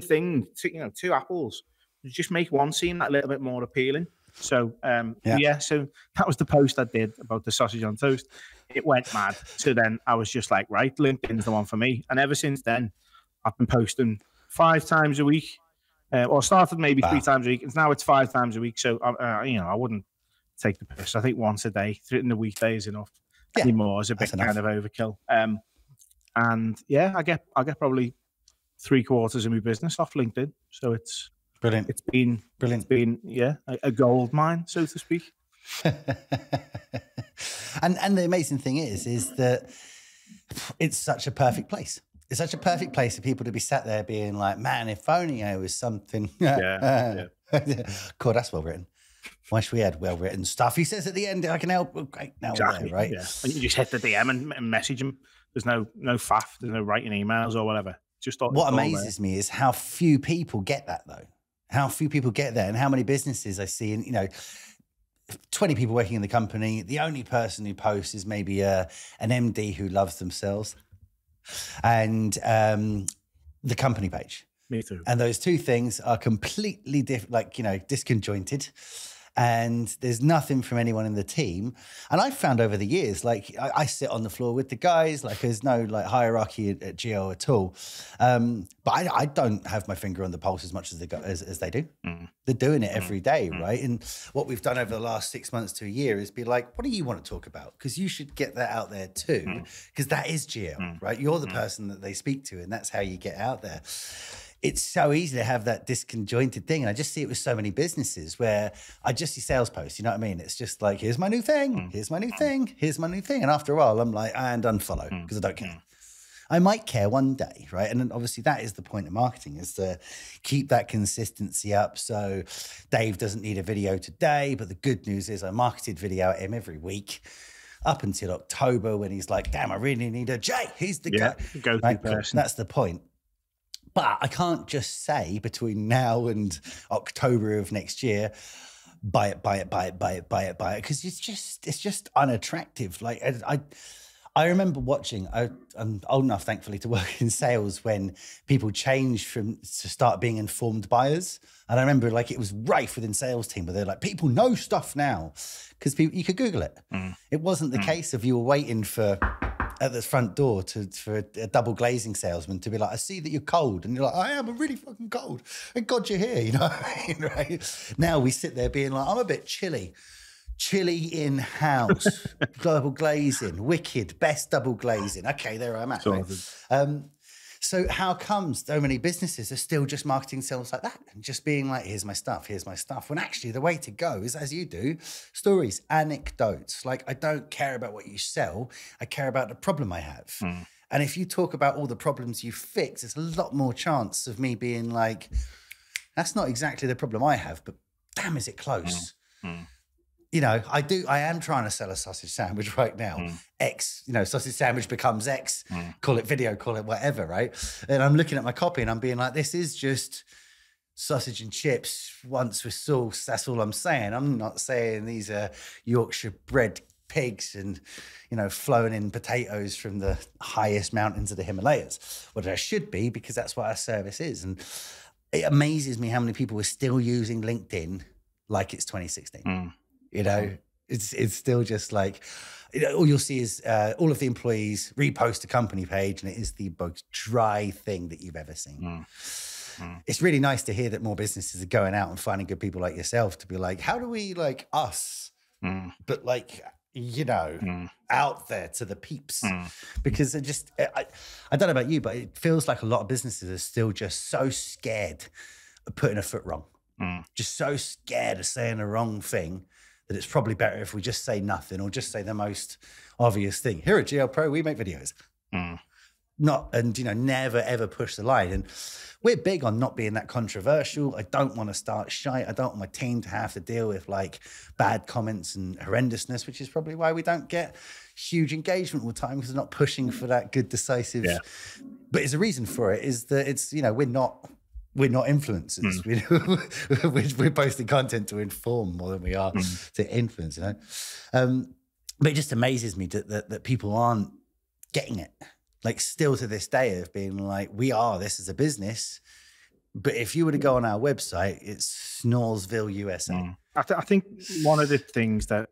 thing. 2 apples. Just make one seem that little bit more appealing. So so that was the post I did about the sausage on toast. It went mad. So then I was just like, right, LinkedIn's the one for me. And ever since then, I've been posting 5 times a week. Or started maybe 3 times a week. And now it's 5 times a week. So, I wouldn't take the piss. I think once a day in the weekday is enough. Anymore is a bit kind of overkill. And I get probably 3/4 of my business off LinkedIn. So it's brilliant. It's been brilliant. It's been a gold mine, so to speak. and the amazing thing is that it's such a perfect place. It's such a perfect place for people to be sat there being like, man, if only I was something. Cool, that's well written. Wish we had well written stuff. He says at the end, I can help. Great, now exactly. We're there, right? Yeah. And you just hit the DM and message him. There's no faff. There's no writing emails or whatever. Just what amazes me is how few people get that though. How few people get there, and how many businesses I see, and 20 people working in the company. The only person who posts is maybe an MD who loves themselves. And the company page. Me too. And those 2 things are completely different, disconjointed. And there's nothing from anyone in the team. And I've found over the years, like I sit on the floor with the guys, like there's no like hierarchy at GL at all. But I don't have my finger on the pulse as much as they do. They're doing it every day, right? And what we've done over the last 6 months to a year is be like, what do you want to talk about? Because you should get that out there too, because that is GL, right? You're the person that they speak to, and that's how you get out there. It's so easy to have that disconjointed thing. And I just see it with so many businesses where I just see sales posts, you know what I mean? It's just like, here's my new thing, here's my new thing, here's my new thing. And after a while, I'm like, and unfollow because I don't care. I might care one day, right? And then obviously that is the point of marketing, is to keep that consistency up. So Dave doesn't need a video today, but the good news is I marketed video at him every week up until October, when he's like, damn, I really need a Jay. He's the guy. Go-to right? person. That's the point. But I can't just say between now and October of next year, buy it, because it's just unattractive. Like I remember watching, I'm old enough, thankfully, to work in sales when people changed to start being informed buyers. And I remember like it was rife within sales team, where they're like, people know stuff now because you could Google it. It wasn't the case of you were waiting at the front door for a double glazing salesman to be like, I see that you're cold. And you're like, I am, I'm really fucking cold. Thank God you're here, you know what I mean, right? Now we sit there being like, I'm a bit chilly in-house, double glazing, wicked, best double glazing. Okay, there I'm at. Right? So how comes so many businesses are still just marketing themselves like that and just being like, here's my stuff, when actually the way to go is, as you do, stories, anecdotes. Like, I don't care about what you sell. I care about the problem I have. And if you talk about all the problems you fix, there's a lot more chance of me being like, that's not exactly the problem I have, but damn, is it close? You know, I am trying to sell a sausage sandwich right now. X, you know, sausage sandwich becomes X, call it video, call it whatever, right? And I'm looking at my copy and I'm being like, this is just sausage and chips once with sauce. That's all I'm saying. I'm not saying these are Yorkshire bred pigs and, you know, flowing in potatoes from the highest mountains of the Himalayas. Well, there should be, because that's what our service is. And it amazes me how many people are still using LinkedIn like it's 2016. You know, it's still just like, you know, all you'll see is all of the employees repost a company page, and it is the most dry thing that you've ever seen. It's really nice to hear that more businesses are going out and finding good people like yourself to be like, how do we like us, but like, you know, out there to the peeps? Because I don't know about you, but it feels like a lot of businesses are still just so scared of putting a foot wrong, just so scared of saying the wrong thing, that it's probably better if we just say nothing, or just say the most obvious thing. Here at GLPro, we make videos. And, you know, never, ever push the line. And we're big on not being that controversial. I don't want to start shite. I don't want my team to have to deal with like bad comments and horrendousness, which is probably why we don't get huge engagement all the time, because we're not pushing for that good, decisive. But there's a reason for it, is that it's, you know, we're not influencers. We're posting content to inform more than we are to influence, you know. But it just amazes me that people aren't getting it. Like, still to this day, of being like, we are this as a business. But if you were to go on our website, it's Snoresville, USA. I think one of the things that,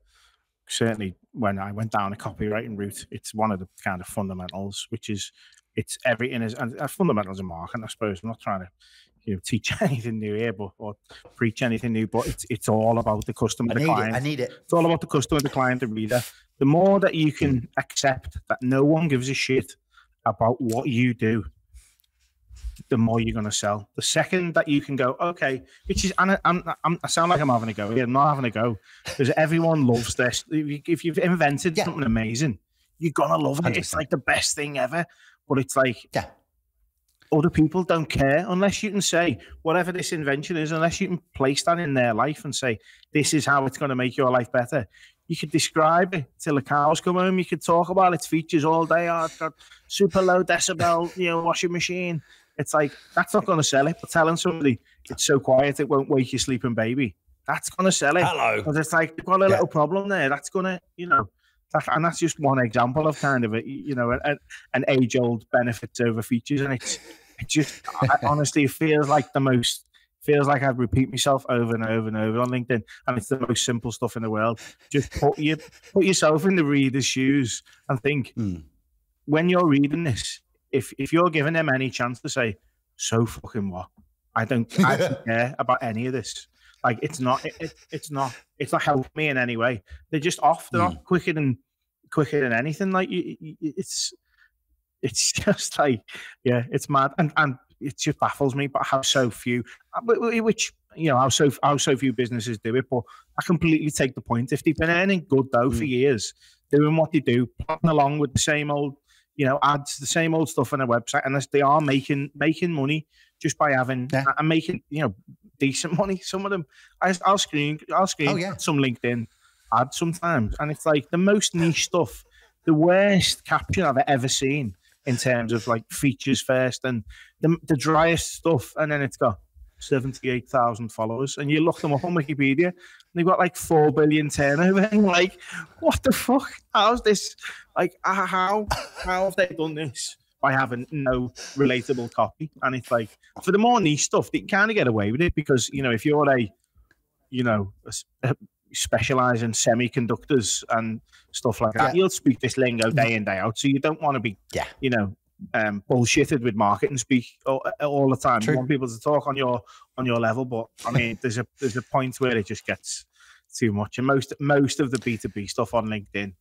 certainly when I went down a copywriting route, it's one of the kind of fundamentals, which is, it's everything is, and fundamentals of marketing, I suppose. I'm not trying to, you know, teach anything new here, or preach anything new, but it's all about the customer, the client. I need it. It's all about the customer, the client, the reader. The more that you can accept that no one gives a shit about what you do, the more you're going to sell. The second that you can go, okay, which is, and I sound like I'm having a go here. I'm not having a go, because everyone loves this. If you've invented something amazing, you're going to love it. 100%. It's like the best thing ever. But it's like, other people don't care unless you can say, whatever this invention is, unless you can place that in their life and say, this is how it's going to make your life better. You could describe it till the cows come home. You could talk about its features all day. Oh, it's got super low decibel, you know, washing machine. It's like, that's not going to sell it. But telling somebody it's so quiet it won't wake your sleeping baby, that's going to sell it. Hello. Because it's like, you've got a little problem there. That's going to, you know, and that's just one example of kind of a, you know, an age-old benefits over features. And it just, honestly, it feels like I repeat myself over and over and over on LinkedIn, and it's the most simple stuff in the world. Just put yourself in the reader's shoes and think, when you're reading this, if you're giving them any chance to say, so fucking what? I don't care about any of this. Like, it's not helping me in any way. They're just off. They're not quicker than anything. Like, it's just like, yeah, it's mad. And it just baffles me, but how so few, which, you know, how so few businesses do it. But I completely take the point. If they've been earning good dough for years, doing what they do, plodding along with the same old, ads, the same old stuff on their website, and they are making money just by having and making decent money. Some of them, I'll screen some LinkedIn ads sometimes, and it's like the most niche stuff, the worst caption I've ever seen in terms of like features first, and the driest stuff, and then it's got 78,000 followers, and you look them up on Wikipedia, and they've got like 4 billion turnover, and like, what the fuck? How's this? Like, how have they done this by having no relatable copy? And it's like, for the more niche stuff, they kind of get away with it because if you're specialize in semiconductors and stuff like that, you'll speak this lingo day in, day out, so you don't want to be bullshitted with marketing speak all the time. True. You want people to talk on your level, but I mean, there's a point where it just gets too much, and most of the B2B stuff on LinkedIn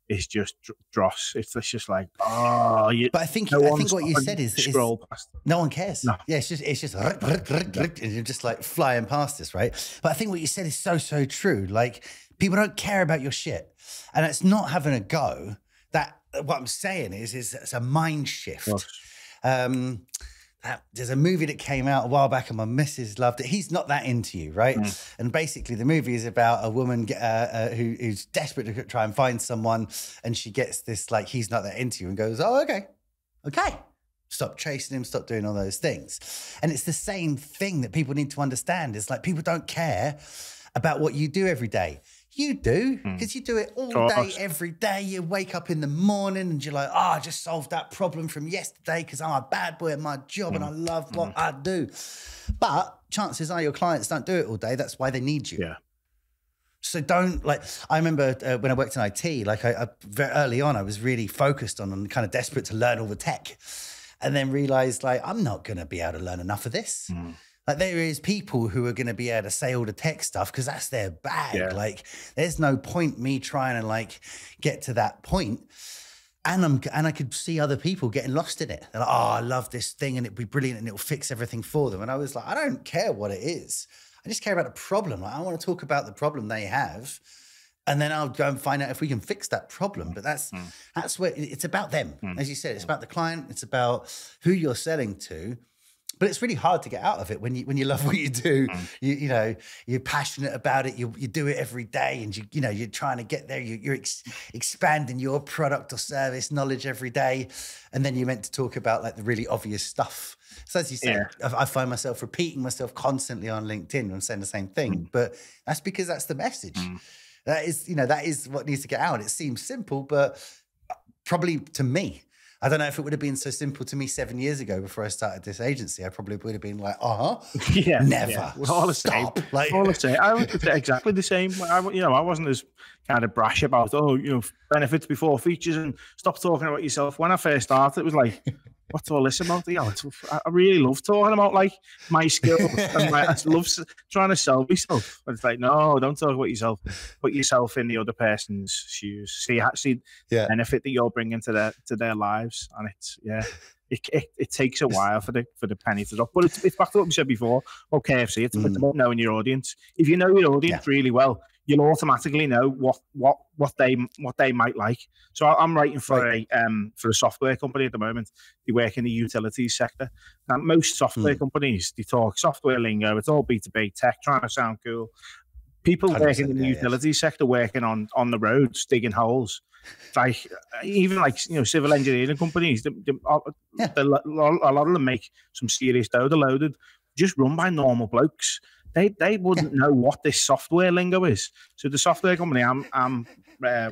is just dross. It's just like, but I think what you said is scroll past. No one cares. No. Yeah, it's just and you're just like flying past this, right? But I think what you said is so true. Like, people don't care about your shit, and it's not having a go. That what I'm saying is it's a mind shift. There's a movie that came out a while back and my missus loved it. He's not that into you, right? And basically the movie is about a woman who's desperate to try and find someone, and she gets this, like, he's not that into you, and goes, oh, okay. Stop chasing him, stop doing all those things. And it's the same thing that people need to understand. It's like, people don't care about what you do every day. You do, because you do it all day, every day. You wake up in the morning and you're like, I just solved that problem from yesterday because I'm a bad boy at my job and I love what I do. But chances are your clients don't do it all day. That's why they need you. Yeah. So don't, like, I remember when I worked in IT, like I very early on, I was really focused on and kind of desperate to learn all the tech, and then realized, like, I'm not going to be able to learn enough of this. Like, there is people who are going to be able to say all the tech stuff because that's their bag. Yeah. Like, there's no point me trying to, like, get to that point. And I could see other people getting lost in it. They're like, I love this thing and it'd be brilliant and it'll fix everything for them. And I was like, I don't care what it is. I just care about the problem. Like, I want to talk about the problem they have, and then I'll go and find out if we can fix that problem. But that's where it's about them. As you said, it's about the client. It's about who you're selling to. But it's really hard to get out of it when you love what you do. You're passionate about it. You do it every day, and you're trying to get there. You're expanding your product or service knowledge every day, and then you're meant to talk about, like, the really obvious stuff. So as you said, I find myself repeating myself constantly on LinkedIn and saying the same thing, but that's because that's the message. That is what needs to get out. It seems simple, but probably to me, I don't know if it would have been so simple to me 7 years ago before I started this agency. I probably would have been like, never. Yeah. We're all the same. Like, all the same. I was exactly the same. I wasn't as kind of brash about, benefits before features and stop talking about yourself. When I first started, it was like, what's all this about? I really love talking about, like, my skills and I love trying to sell myself. But it's like, no, don't talk about yourself. Put yourself in the other person's shoes. See the benefit that you're bringing to their lives, and it takes a while for the penny to drop. But it's back to what we said before about KFC. It's about knowing your audience. If you know your audience really well, you'll automatically know what they might like. So I'm writing for a software company at the moment. They work in the utilities sector. Now, most software companies, they talk software lingo. It's all B2B tech, trying to sound cool. People working in the utilities sector, working on the roads, digging holes. Like, even like, civil engineering companies, a lot of them make some serious dough. They're loaded, just run by normal blokes. They wouldn't know what this software lingo is. So the software company I'm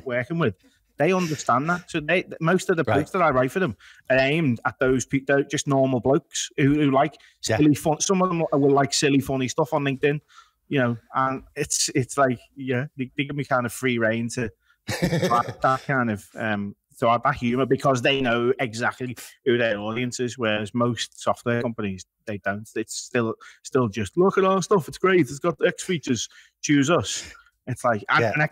working with, they understand that. So most of the books that I write for them are aimed at those people, just normal blokes who like silly fun. Some of them will like silly, funny stuff on LinkedIn, and it's like, they give me kind of free reign to that kind of so that humor, because they know exactly who their audience is, whereas most software companies, they don't. It's still just, look at our stuff, it's great, it's got X features, choose us. It's like, and that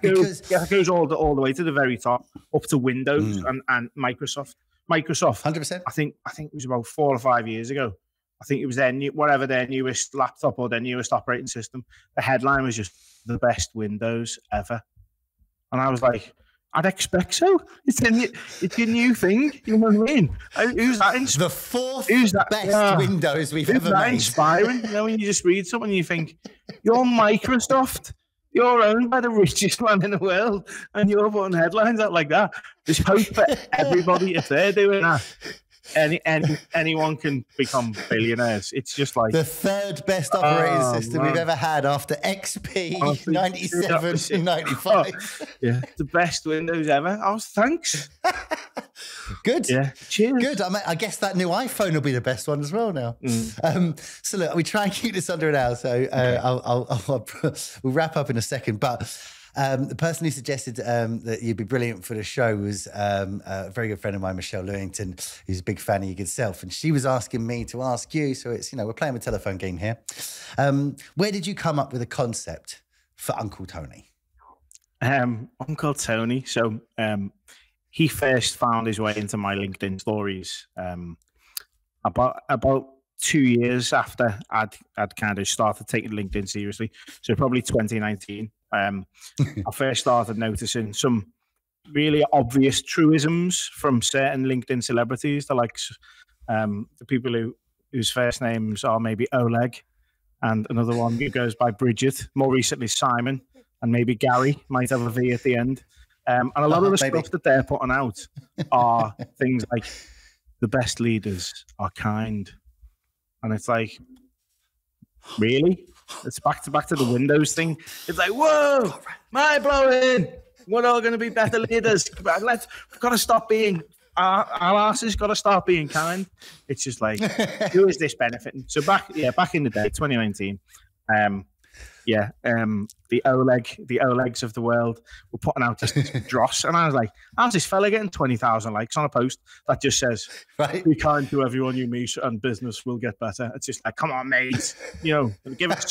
goes all the way to the very top, up to Windows and Microsoft. 100%. I think it was about 4 or 5 years ago. I think it was their newest laptop or their newest operating system. The headline was just, the best Windows ever. And I was like, I'd expect so. It's a new thing. You know what I mean? Who's that? The fourth best Windows we've ever made. Inspiring. You know, when you just read something, you think, you're Microsoft. You're owned by the richest man in the world, and you're putting headlines out like that. There's hope for everybody if they're doing that. Anyone can become billionaires. It's just like the third best operating system we've ever had after XP 97 and 95. Yeah, the best Windows ever. Thanks. Good. Yeah. Cheers. Good. I guess that new iPhone will be the best one as well now. So look, we try and keep this under an hour. So we'll wrap up in a second, but. The person who suggested that you'd be brilliant for the show was a very good friend of mine, Michelle Lewington, who's a big fan of your good self. And she was asking me to ask you, so it's, we're playing a telephone game here. Where did you come up with a concept for Uncle Tony? Uncle Tony. So he first found his way into my LinkedIn stories about 2 years after I'd kind of started taking LinkedIn seriously. So probably 2019. I first started noticing some really obvious truisms from certain LinkedIn celebrities, the people whose first names are maybe Oleg, and another one who goes by Bridget, more recently Simon, and maybe Gary might have a V at the end. And a lot of the stuff that they're putting out are things like, the best leaders are kind. And it's like, really? It's back to the Windows thing. It's like, whoa, mind blowing. We're all going to be better leaders. We've got to stop being, our asses got to start being kind. It's just like, who is this benefiting? So back in the day, 2019, the Olegs of the world were putting out this dross, and I was like, how's this fella getting 20,000 likes on a post that just says, be kind to everyone you meet and business will get better? It's just like, come on, mate, give us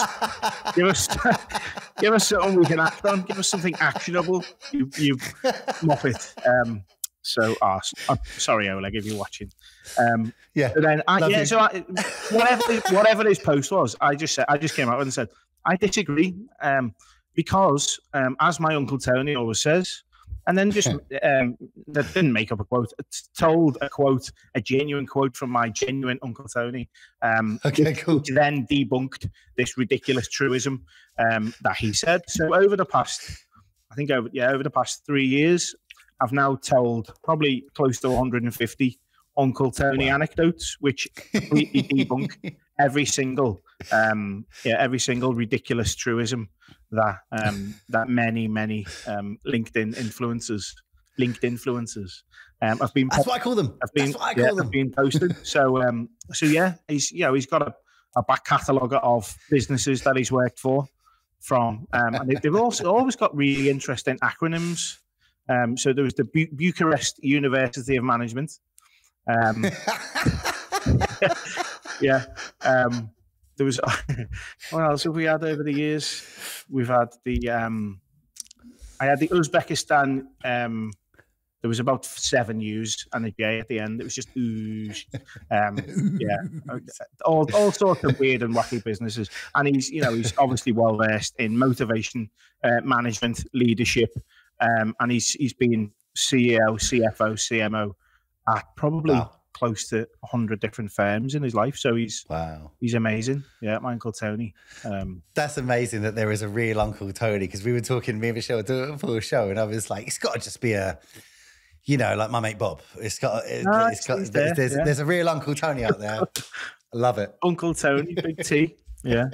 something we can act on. Give us something actionable, you muppet. Sorry, Oleg, if you're watching. Whatever his post was, I just came out and said, I disagree, because as my Uncle Tony always says, and then just that didn't make up a quote. It's told a genuine quote from my genuine Uncle Tony. Which then debunked this ridiculous truism that he said. So over the past 3 years, I've now told probably close to 150 Uncle Tony anecdotes, which completely debunk every single ridiculous truism that many LinkedIn influencers have been. That's what I call them. Have been posted. So he's got a back catalogue of businesses that he's worked for from, and they've also always got really interesting acronyms. So there was the Bucharest University of Management. There was what else have we had over the years? We've had I had the Uzbekistan. There was about 7 U's and a J at the end. It was just ooze. All sorts of weird and wacky businesses. And he's obviously well versed in motivation, management, leadership, and he's been CEO, CFO, CMO at probably close to 100 different firms in his life. So he's amazing. Yeah, my Uncle Tony. That's amazing that there is a real Uncle Tony, because we were talking, me and Michelle, before a show, and I was like, it's got to just be a, like my mate Bob. There's a real Uncle Tony out there. I love it. Uncle Tony, big T. Yeah.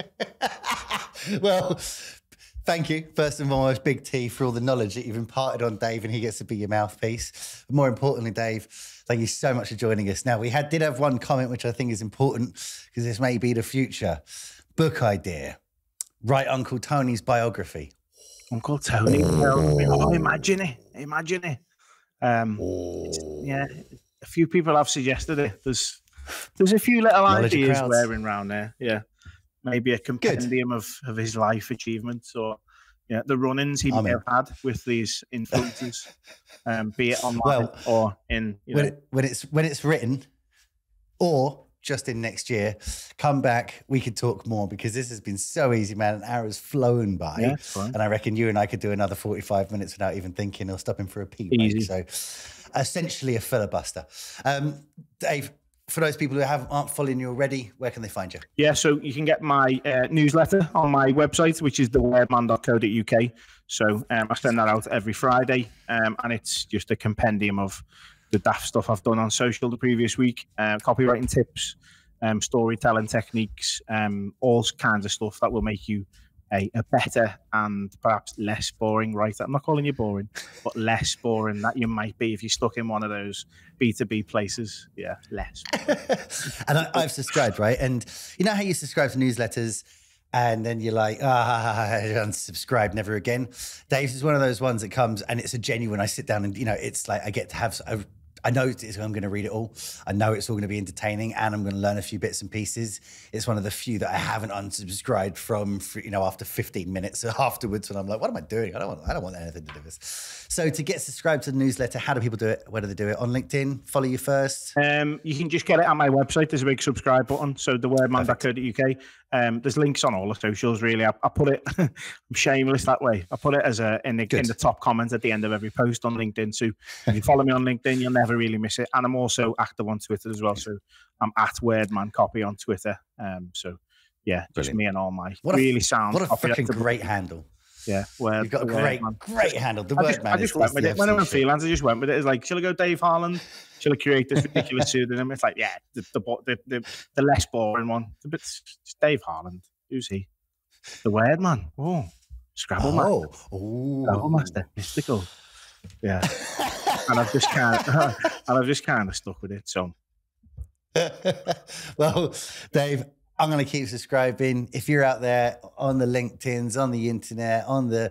Well, thank you, first and foremost, Big T, for all the knowledge that you've imparted on Dave, and he gets to be your mouthpiece. But more importantly, Dave, thank you so much for joining us. Now, we did have one comment, which I think is important, because this may be the future. Book idea. Write Uncle Tony's biography. Uncle Tony. Oh, imagine it. A few people have suggested it. There's a few little ideas wearing around there. Yeah. Maybe a compendium of his life achievements, or the run-ins he may have had with these influencers, be it online or in when it's written, or just in next year. Come back. We could talk more because this has been so easy, man. An hour has flown by. Yeah, it's fine. And I reckon you and I could do another 45 minutes without even thinking or stopping for a pee break. So essentially a filibuster. Dave, for those people who aren't following you already, where can they find you? Yeah, so you can get my newsletter on my website, which is thewordman.co.uk. So I send that out every Friday, and it's just a compendium of the daft stuff I've done on social the previous week, copywriting tips, storytelling techniques, all kinds of stuff that will make you a better and perhaps less boring writer. I'm not calling you boring, but less boring that you might be if you're stuck in one of those B2B places. Yeah, less. And I've subscribed, right? And you know how you subscribe to newsletters and then you're like, unsubscribe, never again. Dave's is one of those ones that comes and it's a genuine, I sit down and, it's like I get to have I know I'm going to read it all. I know it's all going to be entertaining and I'm going to learn a few bits and pieces. It's one of the few that I haven't unsubscribed from, after 15 minutes afterwards when I'm like, what am I doing? I don't want anything to do with this. So to get subscribed to the newsletter, how do people do it? Where do they do it? On LinkedIn? Follow you first? You can just get it on my website. There's a big subscribe button. So thewordman.co.uk. There's links on all the socials, really. I put it, I'm shameless that way. I put it as in the top comment at the end of every post on LinkedIn. So if you follow me on LinkedIn, you'll never really miss it. And I'm also active on Twitter as well. So I'm at WordmanCopy on Twitter. So yeah, just me and all my what a freaking great handle. Yeah, you've got a great handle. The Wordman. I just went with it. When I went freelance, I just went with it. It's like, shall I go Dave Harland? Shall I create this ridiculous pseudonym? It's like, yeah, the less boring one. It's Dave Harland. Who's he? The Wordman. Oh, Scrabble Master. Scrabble Master. Mystical. Yeah. and I've just kind of stuck with it. So, well, Dave, I'm going to keep subscribing. If you're out there on the LinkedIns, on the internet, on the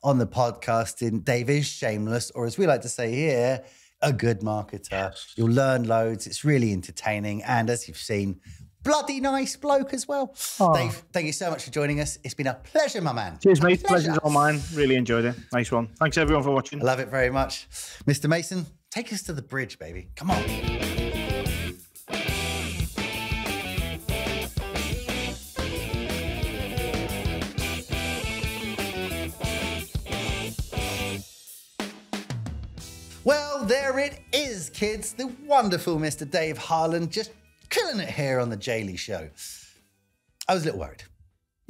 podcasting, Dave is shameless, or as we like to say here, a good marketer. Yes. You'll learn loads. It's really entertaining. And as you've seen, bloody nice bloke as well. Oh. Dave, thank you so much for joining us. It's been a pleasure, my man. Cheers, mate. Pleasure's all mine. Really enjoyed it. Nice one. Thanks, everyone, for watching. I love it very much. Mr. Mason, take us to the bridge, baby. Come on. Well, there it is, kids. The wonderful Mr. Dave Harland, just killing it here on the Jaley Show. I was a little worried.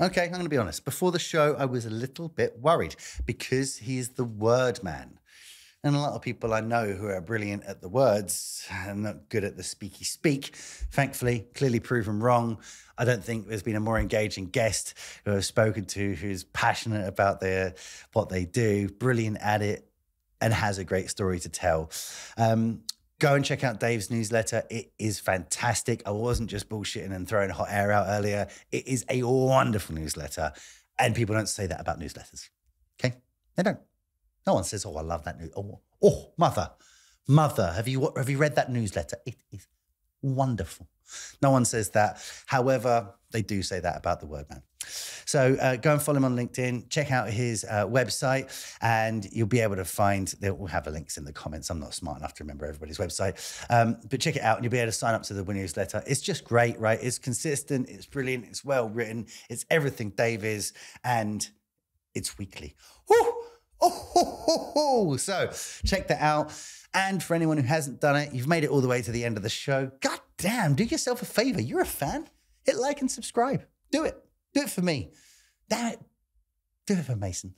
Okay, I'm going to be honest. Before the show, I was a little bit worried because he's the word man. And a lot of people I know who are brilliant at the words and not good at the speaky speak, thankfully, clearly proven wrong. I don't think there's been a more engaging guest who I've spoken to who's passionate about what they do, brilliant at it, and has a great story to tell. Go and check out Dave's newsletter. It is fantastic. I wasn't just bullshitting and throwing hot air out earlier. It is a wonderful newsletter. And people don't say that about newsletters. Okay? They don't. No one says, oh, I love that news. Oh, mother, have you read that newsletter? It is wonderful. No one says that. However, they do say that about the Wordman. So go and follow him on LinkedIn. Check out his website, and you'll be able to find, we'll have the links in the comments. I'm not smart enough to remember everybody's website. But check it out, and you'll be able to sign up to the newsletter. It's just great, right? It's consistent. It's brilliant. It's well written. It's everything Dave is, and it's weekly. So check that out. And for anyone who hasn't done it, you've made it all the way to the end of the show. God damn, do yourself a favor. You're a fan. Hit like and subscribe. Do it. Do it for me. Damn it. Do it for Mason.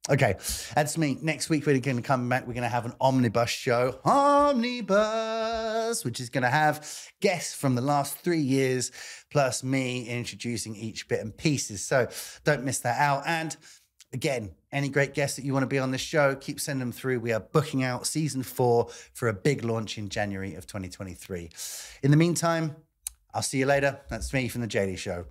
Okay, that's me. Next week, we're going to come back. We're going to have an omnibus show. Omnibus, which is going to have guests from the last 3 years, plus me introducing each bit and pieces. So don't miss that out. And again, any great guests that you want to be on this show, keep sending them through. We are booking out season 4 for a big launch in January of 2023. In the meantime, I'll see you later. That's me from The Jaley Show.